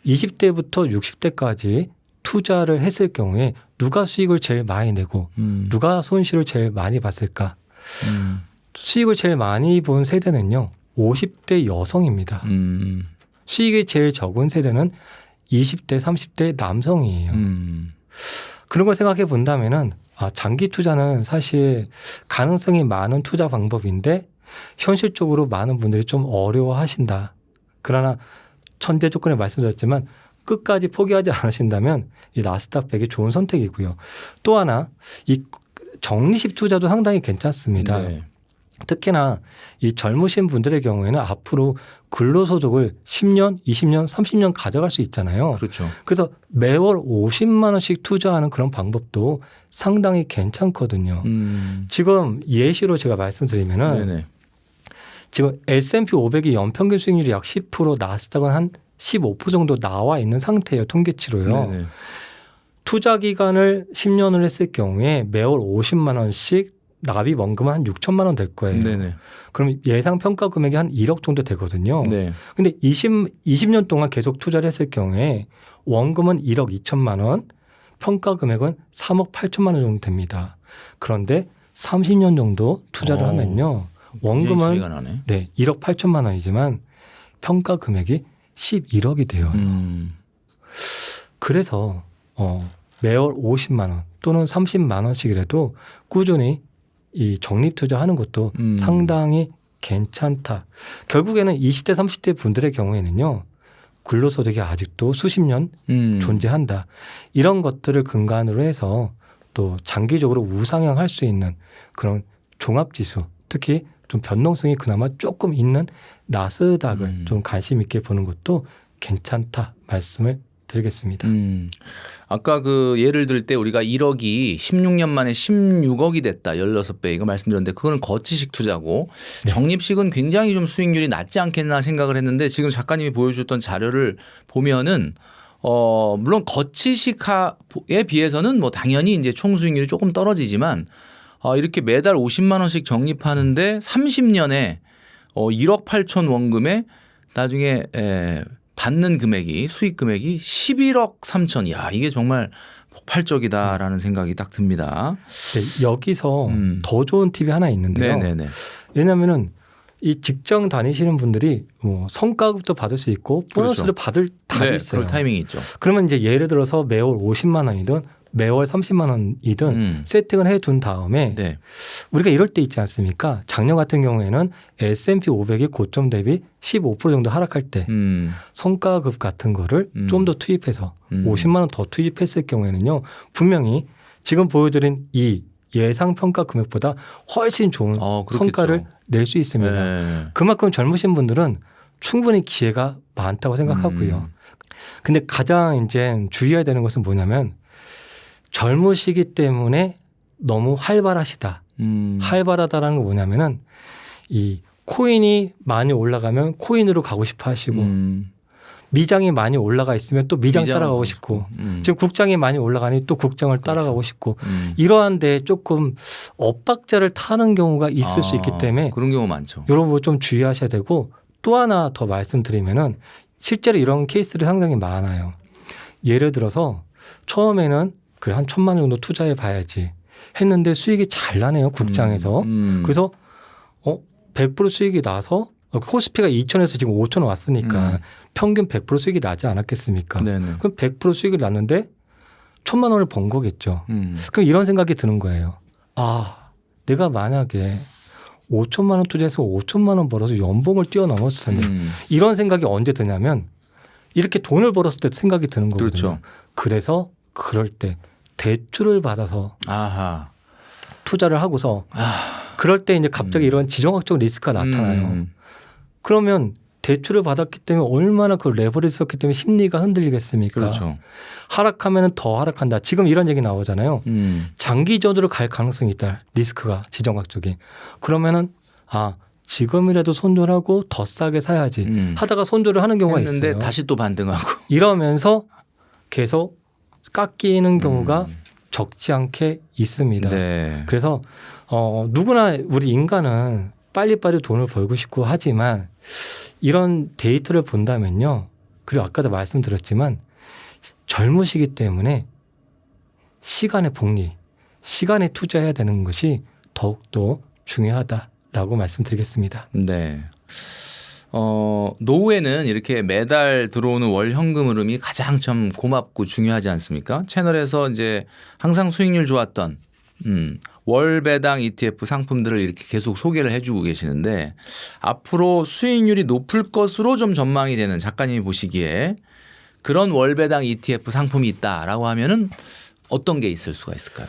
20대부터 60대까지 투자를 했을 경우에 누가 수익을 제일 많이 내고 누가 손실을 제일 많이 봤을까? 수익을 제일 많이 본 세대는요. 50대 여성입니다. 수익이 제일 적은 세대는 20대, 30대 남성이에요. 그런 걸 생각해 본다면은 장기 투자는 사실 가능성이 많은 투자 방법인데 현실적으로 많은 분들이 좀 어려워하신다. 그러나 천대 조건에 말씀드렸지만 끝까지 포기하지 않으신다면 이 나스닥 100이 좋은 선택이고요. 또 하나 이 적립식 투자도 상당히 괜찮습니다. 네. 특히나 이 젊으신 분들의 경우에는 앞으로 근로소득을 10년, 20년, 30년 가져갈 수 있잖아요. 그렇죠. 그래서 매월 50만 원씩 투자하는 그런 방법도 상당히 괜찮거든요. 지금 예시로 제가 말씀드리면은 네네. 지금 S&P 500이 연평균 수익률이 약 10%, 나스닥은 한 15% 정도 나와 있는 상태예요. 통계치로요. 네네. 투자 기간을 10년을 했을 경우에 매월 50만 원씩 납입 원금은 한 6천만 원 될 거예요. 네네. 그럼 예상 평가 금액이 한 1억 정도 되거든요. 네. 근데 20년 동안 계속 투자를 했을 경우에 원금은 1억 2천만 원, 평가 금액은 3억 8천만 원 정도 됩니다. 그런데 30년 정도 투자를 하면요. 원금은 차이가 나네. 네, 1억 8천만 원이지만 평가 금액이 11억이 돼요. 그래서 매월 50만 원 또는 30만 원씩이라도 꾸준히 이 적립 투자하는 것도 상당히 괜찮다. 결국에는 20대 30대 분들의 경우에는요. 근로소득이 아직도 수십 년 존재한다. 이런 것들을 근간으로 해서 또 장기적으로 우상향할 수 있는 그런 종합지수 특히 좀 변동성이 그나마 조금 있는 나스닥을 좀 관심 있게 보는 것도 괜찮다 말씀을 드리겠습니다. 아까 그 예를 들 때 우리가 1억이 16년 만에 16억이 됐다. 16배 이거 말씀드렸는데 그거는 거치식 투자고 네. 적립식은 굉장히 좀 수익률이 낮지 않겠나 생각을 했는데 지금 작가님이 보여주셨던 자료를 보면은 물론 거치식에 비해서는 뭐 당연히 이제 총 수익률이 조금 떨어지지만 이렇게 매달 50만 원씩 적립하는데 30년에 1억 8천 원금에 나중에 받는 금액이 수익 금액이 11억 3천. 야 이게 정말 폭발적이다라는 생각이 딱 듭니다. 네, 여기서 더 좋은 팁이 하나 있는데요. 네네네. 왜냐하면은 이 직장 다니시는 분들이 뭐 성과급도 받을 수 있고 보너스를 그렇죠. 받을 답이 네, 있어요. 그럴 타이밍이 있죠. 그러면 이제 예를 들어서 매월 50만 원이든 매월 30만 원이든 세팅을 해둔 다음에 네. 우리가 이럴 때 있지 않습니까? 작년 같은 경우에는 S&P 500이 고점 대비 15% 정도 하락할 때 성과급 같은 거를 좀 더 투입해서 50만 원 더 투입했을 경우에는요. 분명히 지금 보여드린 이 예상 평가 금액보다 훨씬 좋은 그렇겠죠. 성과를 낼 수 있습니다. 네. 그만큼 젊으신 분들은 충분히 기회가 많다고 생각하고요. 근데 가장 이제 주의해야 되는 것은 뭐냐면 젊으시기 때문에 너무 활발하시다. 활발하다라는 건 뭐냐면은 이 코인이 많이 올라가면 코인으로 가고 싶어 하시고 미장이 많이 올라가 있으면 또 미장 따라가고 싶고 지금 국장이 많이 올라가니 또 국장을 따라가고 싶고 이러한데 조금 엇박자를 타는 경우가 있을 수 있기 때문에 그런 경우 많죠. 이런 거 좀 주의하셔야 되고 또 하나 더 말씀드리면은 실제로 이런 케이스들이 상당히 많아요. 예를 들어서 처음에는 그래 한 1,000만 원 정도 투자해 봐야지 했는데 수익이 잘 나네요. 국장에서. 그래서 100% 수익이 나서 코스피가 2,000에서 지금 5,000원 왔으니까 평균 100% 수익이 나지 않았겠습니까? 네네. 그럼 100% 수익을 났는데 1,000만 원을 번 거겠죠. 그럼 이런 생각이 드는 거예요. 아, 내가 만약에 5천만 원 투자해서 5천만 원 벌어서 연봉을 뛰어넘었을 텐데 이런 생각이 언제 드냐면 이렇게 돈을 벌었을 때 생각이 드는 거거든요. 그렇죠. 그래서 그럴 때 대출을 받아서 아하. 투자를 하고서 그럴 때 이제 갑자기 이런 지정학적 리스크가 나타나요. 그러면 대출을 받았기 때문에 얼마나 그 레버리지 썼기 때문에 심리가 흔들리겠습니까? 그렇죠. 하락하면 더 하락한다. 지금 이런 얘기 나오잖아요. 장기전으로 갈 가능성이 있다. 리스크가 지정학적인. 그러면은 지금이라도 손절하고 더 싸게 사야지 하다가 손절을 하는 경우가 했는데 있어요. 다시 또 반등하고. 이러면서 계속 깎이는 경우가 적지 않게 있습니다. 네. 그래서 누구나 우리 인간은 빨리빨리 돈을 벌고 싶고 하지만 이런 데이터를 본다면요. 그리고 아까도 말씀드렸지만 젊으시기 때문에 시간의 복리, 시간에 투자해야 되는 것이 더욱더 중요하다라고 말씀드리겠습니다. 네. 노후에는 이렇게 매달 들어오는 월 현금 흐름이 가장 좀 고맙고 중요하지 않습니까? 채널에서 이제 항상 수익률 좋았던 월 배당 ETF 상품들을 이렇게 계속 소개를 해주고 계시는데 앞으로 수익률이 높을 것으로 좀 전망이 되는 작가님이 보시기에 그런 월 배당 ETF 상품이 있다라고 하면은 어떤 게 있을 수가 있을까요?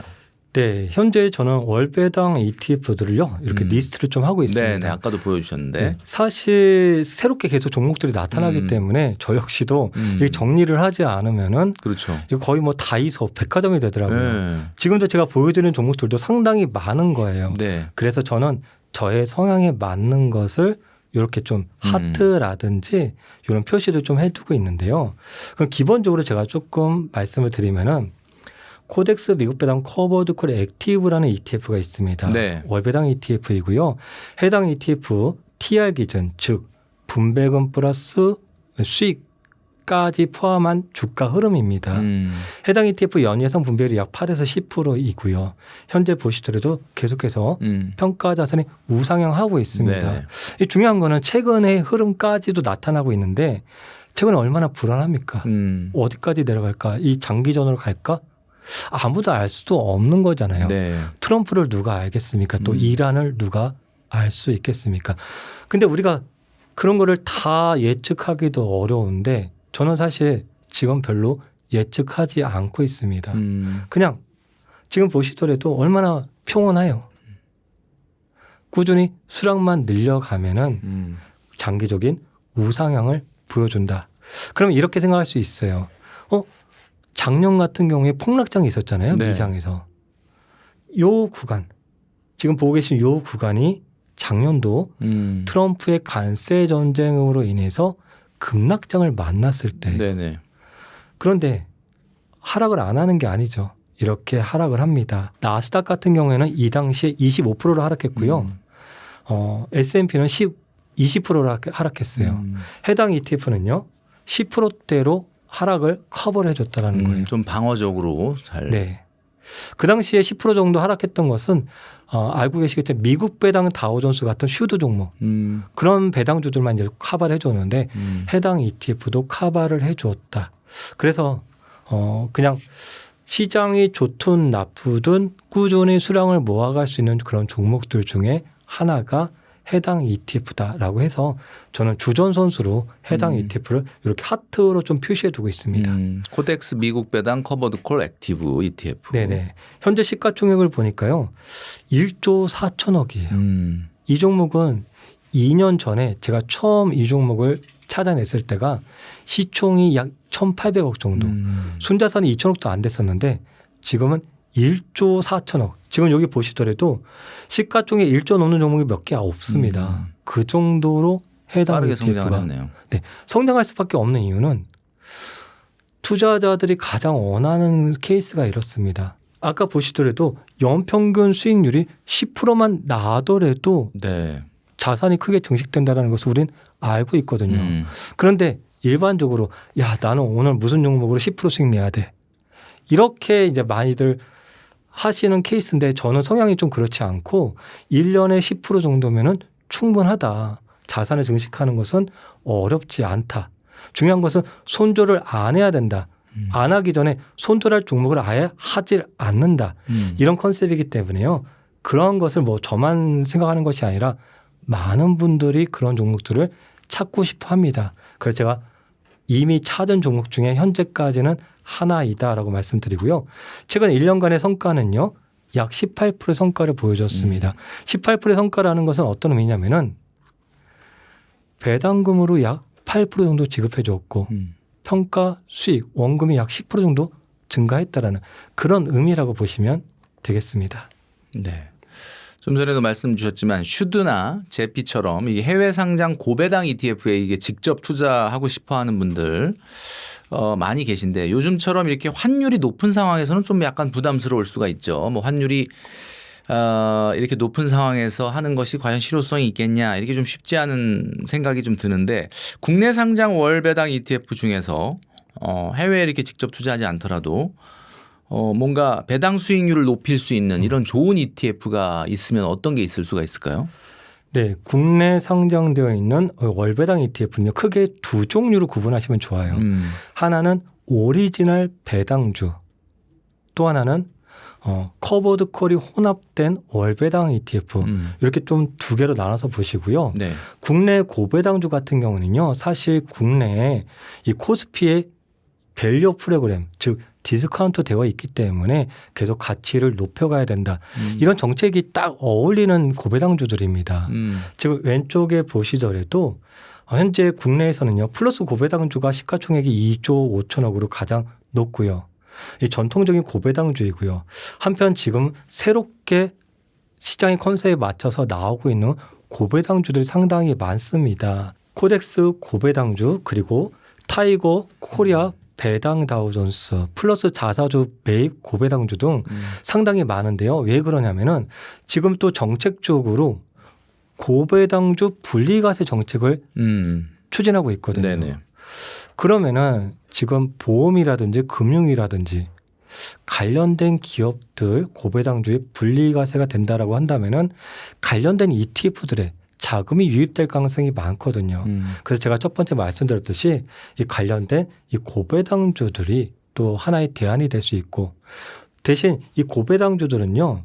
네, 현재 저는 월배당 ETF들을요 이렇게 리스트를 좀 하고 있습니다. 네, 아까도 보여주셨는데 네, 사실 새롭게 계속 종목들이 나타나기 때문에 저 역시도 이렇게 정리를 하지 않으면은 그렇죠. 이거 거의 뭐 다이소, 백화점이 되더라고요. 네. 지금도 제가 보여드리는 종목들도 상당히 많은 거예요. 네. 그래서 저는 저의 성향에 맞는 것을 이렇게 좀 하트라든지 이런 표시도 좀 해두고 있는데요. 그럼 기본적으로 제가 조금 말씀을 드리면은. 코덱스 미국 배당 커버드 콜 액티브라는 ETF가 있습니다. 네. 월배당 ETF이고요. 해당 ETF TR 기준 즉 분배금 플러스 수익까지 포함한 주가 흐름입니다. 해당 ETF 연예상 분배율이 약 8에서 10%이고요. 현재 보시더라도 계속해서 평가 자산이 우상향하고 있습니다. 네. 이 중요한 거는 최근의 흐름까지도 나타나고 있는데 최근에 얼마나 불안합니까? 어디까지 내려갈까? 이 장기전으로 갈까? 아무도 알 수도 없는 거잖아요. 네. 트럼프를 누가 알겠습니까? 또 이란을 누가 알 수 있겠습니까? 근데 우리가 그런 거를 다 예측하기도 어려운데 저는 사실 지금 별로 예측하지 않고 있습니다. 그냥 지금 보시더라도 얼마나 평온해요. 꾸준히 수량만 늘려가면은 장기적인 우상향을 보여준다. 그럼 이렇게 생각할 수 있어요. 작년 같은 경우에 폭락장이 있었잖아요. 네. 미장에서. 요 구간 지금 보고 계신 요 구간이 작년도 트럼프의 관세 전쟁으로 인해서 급락장을 만났을 때. 네네. 그런데 하락을 안 하는 게 아니죠. 이렇게 하락을 합니다. 나스닥 같은 경우에는 이 당시에 25%로 하락했고요. S&P는 20%로 하락했어요. 해당 ETF는요. 10%대로 하락을 커버를 해줬다라는 거예요. 좀 방어적으로 잘. 네. 그 당시에 10% 정도 하락했던 것은 알고 계시겠지만 미국 배당 다우존스 같은 슈드 종목 그런 배당주들만 이제 커버를 해줬는데 해당 ETF도 커버를 해줬다. 그래서 그냥 시장이 좋든 나쁘든 꾸준히 수량을 모아갈 수 있는 그런 종목들 중에 하나가 해당 ETF다라고 해서 저는 주전 선수로 해당 ETF를 이렇게 하트로 좀 표시해 두고 있습니다. 코덱스 미국 배당 커버드 콜 액티브 ETF. 네네. 현재 시가총액을 보니까요. 1조 4천억이에요. 이 종목은 2년 전에 제가 처음 이 종목을 찾아냈을 때가 시총이 약 1,800억 정도. 순자산이 2천억도 안 됐었는데 지금은 1조 4천억. 지금 여기 보시더라도 시가총액 1조 넘는 종목이 몇 개 없습니다. 그 정도로 해당 빠르게 ETF가 성장을 했네요. 네, 성장할 수밖에 없는 이유는 투자자들이 가장 원하는 케이스가 이렇습니다. 아까 보시더라도 연평균 수익률이 10%만 나더라도 네. 자산이 크게 증식된다는 것을 우린 알고 있거든요. 그런데 일반적으로 야 나는 오늘 무슨 종목으로 10% 수익 내야 돼. 이렇게 이제 많이들 하시는 케이스인데 저는 성향이 좀 그렇지 않고 1년에 10% 정도면은 충분하다. 자산을 증식하는 것은 어렵지 않다. 중요한 것은 손절을 안 해야 된다. 안 하기 전에 손절할 종목을 아예 하질 않는다. 이런 컨셉이기 때문에요. 그런 것을 뭐 저만 생각하는 것이 아니라 많은 분들이 그런 종목들을 찾고 싶어 합니다. 그래서 제가 이미 찾은 종목 중에 현재까지는 하나이다라고 말씀드리고요. 최근 1년간의 성과는요. 약 18%의 성과를 보여줬습니다. 18%의 성과라는 것은 어떤 의미냐면은 배당금으로 약 8% 정도 지급해 줬고 평가 수익 원금이 약 10% 정도 증가했다라는 그런 의미라고 보시면 되겠습니다. 네. 좀 전에도 말씀 주셨지만 슈드나 제피처럼 이 해외 상장 고배당 ETF에 이게 직접 투자하고 싶어 하는 분들 많이 계신데 요즘처럼 이렇게 환율이 높은 상황에서는 좀 약간 부담스러울 수가 있죠. 뭐 환율이 이렇게 높은 상황에서 하는 것이 과연 실효성이 있겠냐 이렇게 좀 쉽지 않은 생각이 좀 드는데 국내 상장 월배당 ETF 중에서 해외에 이렇게 직접 투자하지 않더라도 뭔가 배당 수익률을 높일 수 있는 이런 좋은 ETF가 있으면 어떤 게 있을 수가 있을까요? 네, 국내 상장되어 있는 월배당 ETF는요. 크게 두 종류로 구분하시면 좋아요. 하나는 오리지널 배당주, 또 하나는 커버드 콜이 혼합된 월배당 ETF 이렇게 좀 두 개로 나눠서 보시고요. 네. 국내 고배당주 같은 경우는요. 사실 국내에 이 코스피의 밸류 프로그램 즉 디스카운트 되어 있기 때문에 계속 가치를 높여가야 된다. 이런 정책이 딱 어울리는 고배당주들입니다. 지금 왼쪽에 보시더라도 현재 국내에서는요. 플러스 고배당주가 시가총액이 2조 5천억으로 가장 높고요. 이 전통적인 고배당주이고요. 한편 지금 새롭게 시장의 컨셉에 맞춰서 나오고 있는 고배당주들이 상당히 많습니다. 코덱스 고배당주 그리고 타이거 코리아 배당 다우존스 플러스 자사주 매입 고배당주 등 상당히 많은데요. 왜 그러냐면은 지금 또 정책적으로 고배당주 분리과세 정책을 추진하고 있거든요. 네네. 그러면은 지금 보험이라든지 금융이라든지 관련된 기업들 고배당주의 분리과세가 된다라고 한다면은 관련된 ETF들의 자금이 유입될 가능성이 많거든요. 그래서 제가 첫 번째 말씀드렸듯이 이 관련된 이 고배당주들이 또 하나의 대안이 될 수 있고 대신 이 고배당주들은요.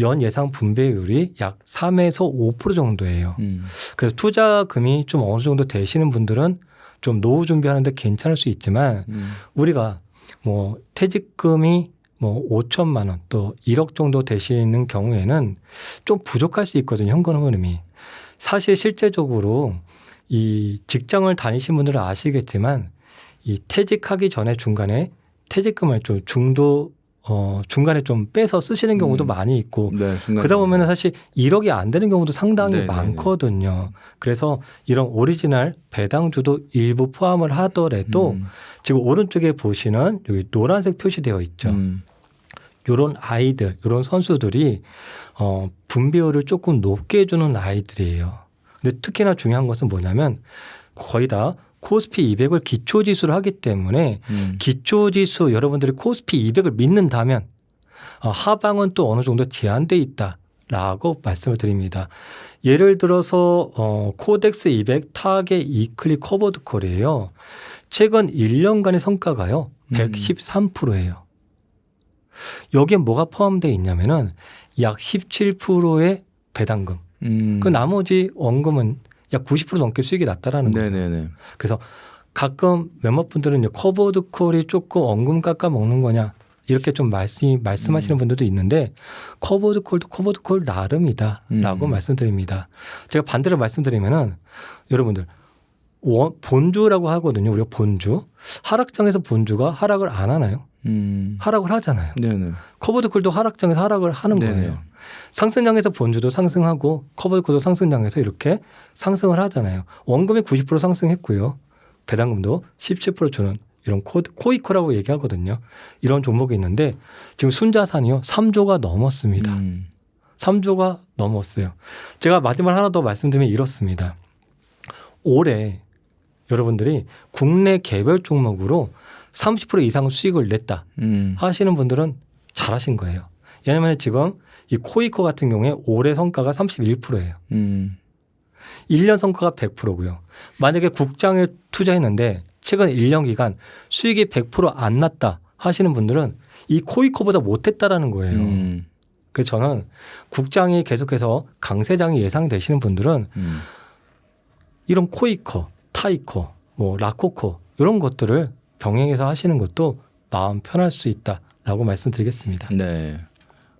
연 예상 분배율이 약 3에서 5% 정도예요. 그래서 투자금이 좀 어느 정도 되시는 분들은 좀 노후 준비하는데 괜찮을 수 있지만 우리가 뭐 퇴직금이 뭐 5천만 원 또 1억 정도 되시는 경우에는 좀 부족할 수 있거든요. 현금 흐름이. 사실 실제적으로 이 직장을 다니신 분들은 아시겠지만 이 퇴직하기 전에 중간에 퇴직금을 좀 중간에 좀 빼서 쓰시는 경우도 많이 있고 네, 그러다 보면 사실 1억이 안 되는 경우도 상당히 네네네. 많거든요. 그래서 이런 오리지널 배당주도 일부 포함을 하더라도 지금 오른쪽에 보시는 여기 노란색 표시되어 있죠. 이런 아이들, 이런 선수들이 분배율을 조금 높게 해주는 아이들이에요. 근데 특히나 중요한 것은 뭐냐면 거의 다 코스피 200을 기초지수로 하기 때문에 기초지수 여러분들이 코스피 200을 믿는다면 하방은 또 어느 정도 제한돼 있다라고 말씀을 드립니다. 예를 들어서 코덱스 200 타겟 이클리 커버드 콜이에요. 최근 1년간의 성과가요. 113%예요. 여기에 뭐가 포함되어 있냐면은 약 17%의 배당금. 그 나머지 원금은 약 90% 넘게 수익이 났다라는 거예요. 네네네. 그래서 가끔 몇몇 분들은 이제 커버드 콜이 조금 원금 깎아 먹는 거냐 이렇게 좀 말씀하시는 분들도 있는데 커버드 콜도 커버드 콜 나름이다라고 말씀드립니다. 제가 반대로 말씀드리면은 여러분들 본주라고 하거든요. 우리가 본주. 하락장에서 본주가 하락을 안 하나요? 하락을 하잖아요. 네네. 커버드 콜도 하락장에서 하락을 하는 네네. 거예요. 상승장에서 본주도 상승하고 커버드 콜도 상승장에서 이렇게 상승을 하잖아요. 원금이 90% 상승했고요. 배당금도 17% 주는 이런 코이코라고 얘기하거든요. 이런 종목이 있는데 지금 순자산이요. 3조가 넘었습니다. 3조가 넘었어요. 제가 마지막 하나 더 말씀드리면 이렇습니다. 올해 여러분들이 국내 개별 종목으로 30% 이상 수익을 냈다 하시는 분들은 잘하신 거예요. 왜냐하면 지금 이 코이코 같은 경우에 올해 성과가 31%예요. 1년 성과가 100%고요. 만약에 국장에 투자했는데 최근 1년 기간 수익이 100% 안 났다 하시는 분들은 이 코이코보다 못했다라는 거예요. 그래서 저는 국장이 계속해서 강세장이 예상되시는 분들은 이런 코이커, 타이커, 뭐 라코코 이런 것들을 병행해서 하시는 것도 마음 편할 수 있다라고 말씀드리겠습니다. 네.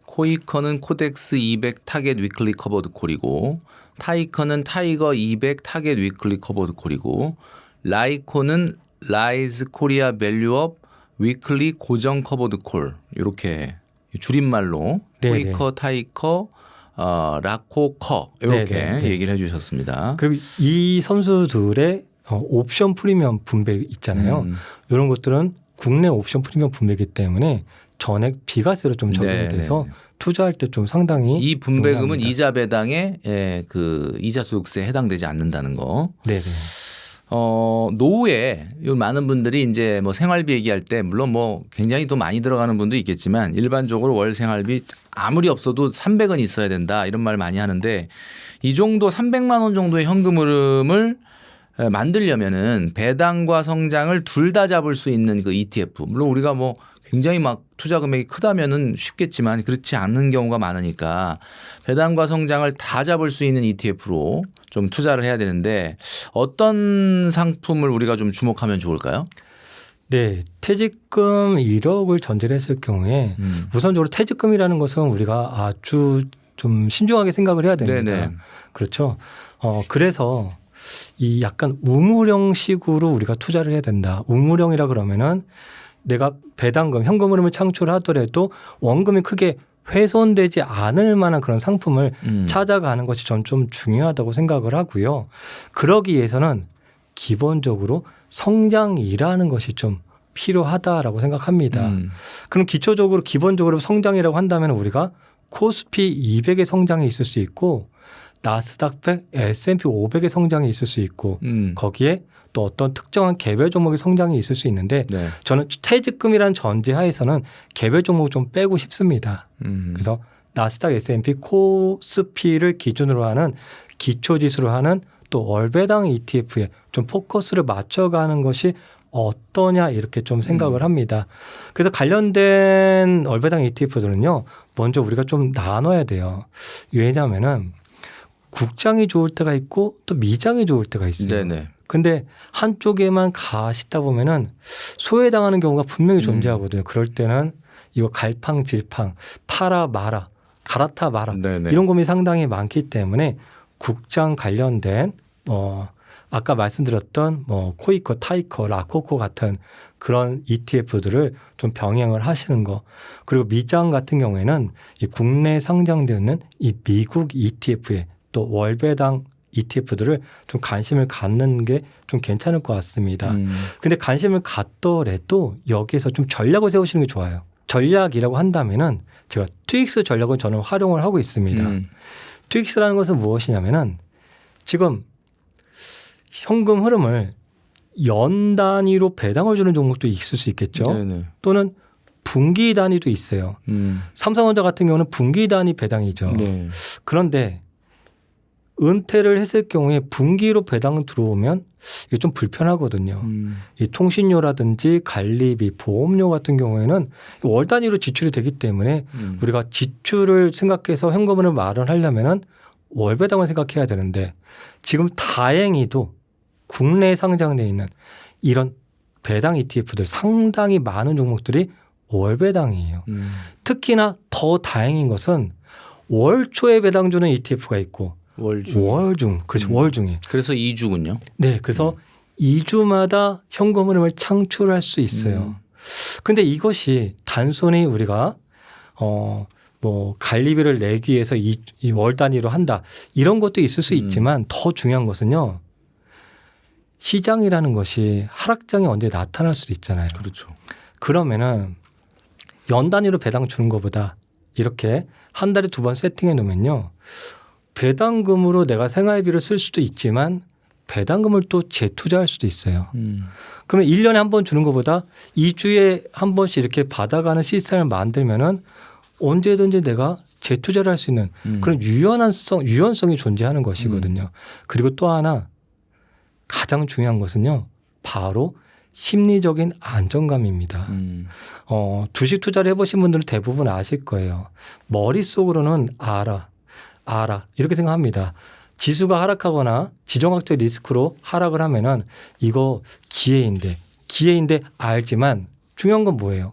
코이커는 코덱스 200 타겟 위클리 커버드 콜이고 타이커는 타이거 200 타겟 위클리 커버드 콜이고 라이코는 라이즈 코리아 밸류업 위클리 고정 커버드 콜 이렇게 줄임말로 네네. 코이커, 타이커, 라코커 이렇게 네네. 얘기를 해주셨습니다. 그리고 이 선수들의 옵션 프리미엄 분배 있잖아요. 이런 것들은 국내 옵션 프리미엄 분배이기 때문에 전액 비과세로 좀 적용이 돼서 투자할 때 좀 상당히 이 분배금은 용이합니다. 이자 배당에 그 이자 소득세에 해당되지 않는다는 거. 네네. 노후에 많은 분들이 이제 뭐 생활비 얘기할 때 물론 뭐 굉장히 또 많이 들어가는 분도 있겠지만 일반적으로 월 생활비 아무리 없어도 300은 있어야 된다 이런 말 많이 하는데 이 정도 300만 원 정도의 현금 흐름을 만들려면은 배당과 성장을 둘 다 잡을 수 있는 그 ETF 물론 우리가 뭐 굉장히 막 투자 금액이 크다면은 쉽겠지만 그렇지 않은 경우가 많으니까 배당과 성장을 다 잡을 수 있는 ETF로 좀 투자를 해야 되는데 어떤 상품을 우리가 좀 주목하면 좋을까요? 네, 퇴직금 1억을 전제를 했을 경우에 우선적으로 퇴직금이라는 것은 우리가 아주 좀 신중하게 생각을 해야 됩니다. 네네. 그렇죠. 그래서 이 약간 우물형식으로 우리가 투자를 해야 된다. 우물형이라 그러면은 내가 배당금, 현금 흐름을 창출하더라도 원금이 크게 훼손되지 않을 만한 그런 상품을 찾아가는 것이 전 좀 중요하다고 생각을 하고요. 그러기 위해서는 기본적으로 성장이라는 것이 좀 필요하다라고 생각합니다. 그럼 기초적으로 기본적으로 성장이라고 한다면 우리가 코스피 200의 성장이 있을 수 있고 나스닥 100, S&P 500의 성장이 있을 수 있고 거기에 또 어떤 특정한 개별 종목의 성장이 있을 수 있는데 네. 저는 퇴직금이라는 전제하에서는 개별 종목을 좀 빼고 싶습니다. 그래서 나스닥 S&P 코스피를 기준으로 하는 기초지수로 하는 또 월배당 ETF에 좀 포커스를 맞춰가는 것이 어떠냐 이렇게 좀 생각을 합니다. 그래서 관련된 월배당 ETF들은요. 먼저 우리가 좀 나눠야 돼요. 왜냐하면은 국장이 좋을 때가 있고 또 미장이 좋을 때가 있어요. 네네. 근데 한쪽에만 가시다 보면은 소외당하는 경우가 분명히 존재하거든요. 그럴 때는 이거 갈팡질팡, 팔아 마라, 갈아타 마라 네네. 이런 고민이 상당히 많기 때문에 국장 관련된 아까 말씀드렸던 뭐 코이커, 타이커, 라코코 같은 그런 ETF들을 좀 병행을 하시는 거. 그리고 미장 같은 경우에는 이 국내에 상장되어 있는 이 미국 ETF에 또 월배당 ETF들을 좀 관심을 갖는 게 좀 괜찮을 것 같습니다. 근데 관심을 갖더라도 여기에서 좀 전략을 세우시는 게 좋아요. 전략이라고 한다면은 제가 트윅스 전략을 저는 활용을 하고 있습니다. 트윅스라는 것은 무엇이냐면은 지금 현금 흐름을 연 단위로 배당을 주는 종목도 있을 수 있겠죠. 네네. 또는 분기 단위도 있어요. 삼성전자 같은 경우는 분기 단위 배당이죠. 네. 그런데 은퇴를 했을 경우에 분기로 배당 들어오면 이게 좀 불편하거든요. 이 통신료라든지 관리비, 보험료 같은 경우에는 월 단위로 지출이 되기 때문에 우리가 지출을 생각해서 현금을 마련하려면은 월 배당을 생각해야 되는데 지금 다행히도 국내에 상장되어 있는 이런 배당 ETF들 상당히 많은 종목들이 월 배당이에요. 특히나 더 다행인 것은 월 초에 배당 주는 ETF가 있고 월중, 그렇죠. 월중에. 그래서 2주군요. 네, 그래서 2주마다 현금 흐름을 창출할 수 있어요. 근데 이것이 단순히 우리가 뭐 관리비를 내기 위해서 이 월 단위로 한다 이런 것도 있을 수 있지만 더 중요한 것은요. 시장이라는 것이 하락장이 언제 나타날 수도 있잖아요. 그렇죠. 그러면은 연 단위로 배당 주는 것보다 이렇게 한 달에 2번 세팅해 놓으면요. 배당금으로 내가 생활비를 쓸 수도 있지만 배당금을 또 재투자할 수도 있어요. 그러면 1년에 한 번 주는 것보다 2주에 한 번씩 이렇게 받아가는 시스템을 만들면은 언제든지 내가 재투자를 할 수 있는 그런 유연성이 존재하는 것이거든요. 그리고 또 하나 가장 중요한 것은요. 바로 심리적인 안정감입니다. 주식 투자를 해보신 분들은 대부분 아실 거예요. 머릿속으로는 알아 이렇게 생각합니다. 지수가 하락하거나 지정학적 리스크로 하락을 하면은 이거 기회인데 알지만 중요한 건 뭐예요?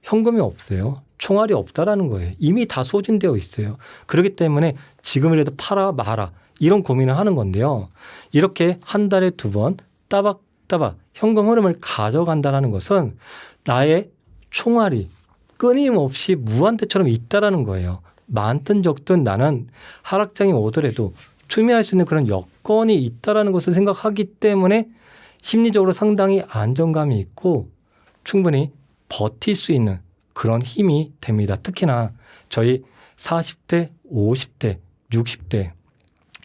현금이 없어요. 총알이 없다라는 거예요. 이미 다 소진되어 있어요. 그렇기 때문에 지금이라도 팔아 마라 이런 고민을 하는 건데요. 이렇게 한 달에 2번 따박따박 현금 흐름을 가져간다는 것은 나의 총알이 끊임없이 무한대처럼 있다라는 거예요. 많든 적든 나는 하락장이 오더라도 투매할 수 있는 그런 여건이 있다라는 것을 생각하기 때문에 심리적으로 상당히 안정감이 있고 충분히 버틸 수 있는 그런 힘이 됩니다. 특히나 저희 40대, 50대, 60대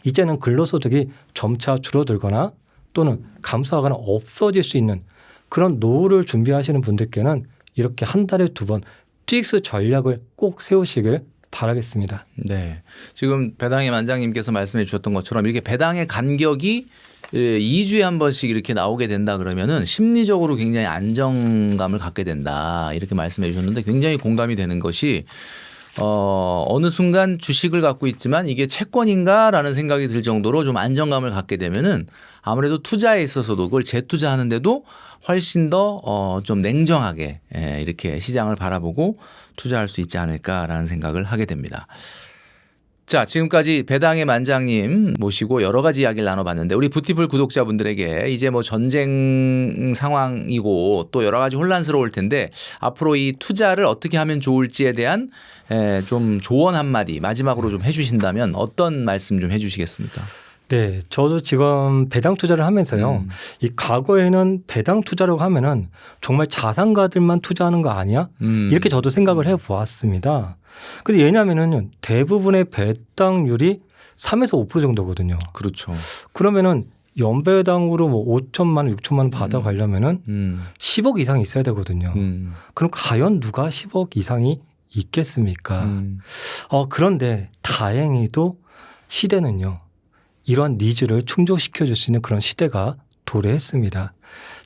이제는 근로소득이 점차 줄어들거나 또는 감소하거나 없어질 수 있는 그런 노후를 준비하시는 분들께는 이렇게 한 달에 2번 TX 전략을 꼭 세우시길 바라겠습니다. 네, 지금 배당의 만장님께서 말씀해 주셨던 것처럼 이렇게 배당의 간격이 2주에 한 번씩 이렇게 나오게 된다 그러면은 심리적으로 굉장히 안정감을 갖게 된다 이렇게 말씀해 주셨는데 굉장히 공감이 되는 것이 어느 순간 주식을 갖고 있지만 이게 채권인가라는 생각이 들 정도로 좀 안정감을 갖게 되면은 아무래도 투자에 있어서도 그걸 재투자하는데도 훨씬 더 좀 냉정하게 이렇게 시장을 바라보고 투자할 수 있지 않을까라는 생각을 하게 됩니다. 자, 지금까지 배당의 만장님 모시고 여러 가지 이야기를 나눠봤는데 우리 뷰티풀 구독자분들에게 이제 뭐 전쟁 상황이고 또 여러 가지 혼란스러울 텐데 앞으로 이 투자를 어떻게 하면 좋을지에 대한 좀 조언 한마디 마지막으로 좀 해주신다면 어떤 말씀 좀 해주시겠습니까? 네, 저도 지금 배당 투자를 하면서요. 이 과거에는 배당 투자라고 하면은 정말 자산가들만 투자하는 거 아니야? 이렇게 저도 생각을 해보았습니다. 근데 왜냐하면은 대부분의 배당률이 3에서 5% 정도거든요. 그렇죠. 그러면은 연배당으로 뭐 5천만 원, 6천만 원 받아가려면은 10억 이상 있어야 되거든요. 그럼 과연 누가 10억 이상이 있겠습니까? 그런데 다행히도 시대는요. 이러한 니즈를 충족시켜 줄 수 있는 그런 시대가 도래했습니다.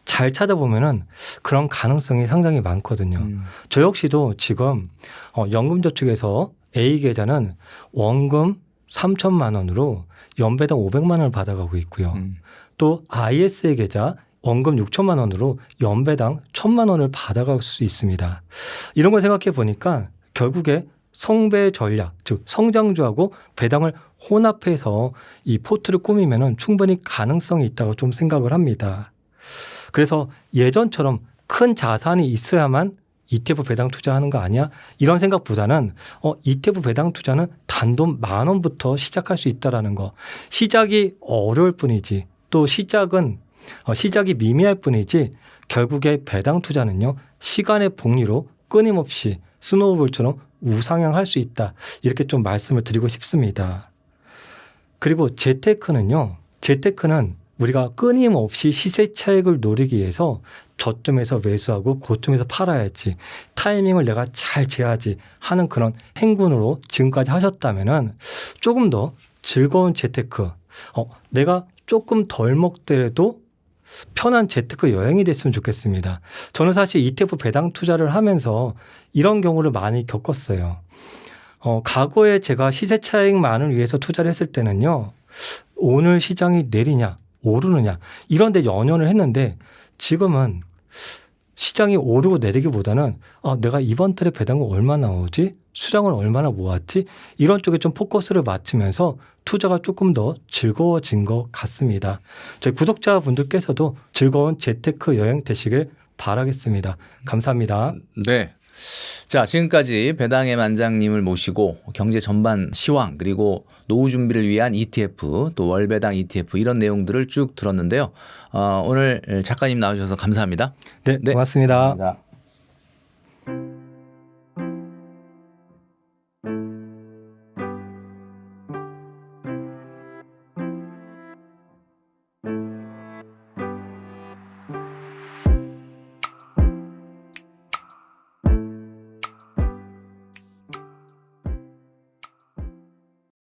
잘 찾아보면은 그런 가능성이 상당히 많거든요. 저 역시도 지금 연금저축에서 A계좌는 원금 3천만 원으로 연배당 500만 원을 받아가고 있고요. 또 ISA 계좌 원금 6천만 원으로 연배당 1,000만 원을 받아갈 수 있습니다. 이런 걸 생각해 보니까 결국에 성배 전략, 즉 성장주하고 배당을 혼합해서 이 포트를 꾸미면은 충분히 가능성이 있다고 좀 생각을 합니다. 그래서 예전처럼 큰 자산이 있어야만 ETF 배당 투자하는 거 아니야? 이런 생각보다는 ETF 배당 투자는 단돈 10,000원부터 시작할 수 있다라는 거. 시작이 어려울 뿐이지 또 시작이 미미할 뿐이지 결국에 배당 투자는요. 시간의 복리로 끊임없이 스노우볼처럼 우상향할 수 있다. 이렇게 좀 말씀을 드리고 싶습니다. 그리고 재테크는 우리가 끊임없이 시세 차익을 노리기 위해서 저점에서 매수하고 고점에서 팔아야지 타이밍을 내가 잘 재야지 하는 그런 행군으로 지금까지 하셨다면은 조금 더 즐거운 재테크, 내가 조금 덜 먹더라도 편한 재테크 여행이 됐으면 좋겠습니다. 저는 사실 ETF 배당 투자를 하면서 이런 경우를 많이 겪었어요. 과거에 제가 시세 차익만을 위해서 투자를 했을 때는요. 오늘 시장이 내리냐 오르느냐 이런 데 연연을 했는데 지금은 시장이 오르고 내리기보다는 내가 이번 달에 배당금 얼마나 나오지? 수량을 얼마나 모았지? 이런 쪽에 좀 포커스를 맞추면서 투자가 조금 더 즐거워진 것 같습니다. 저희 구독자분들께서도 즐거운 재테크 여행 되시길 바라겠습니다. 감사합니다. 네. 자, 지금까지 배당의 만장님을 모시고 경제 전반 시황 그리고 노후 준비를 위한 ETF 또 월배당 ETF 이런 내용들을 쭉 들었는데요. 오늘 작가님 나와주셔서 감사합니다. 네, 고맙습니다. 감사합니다.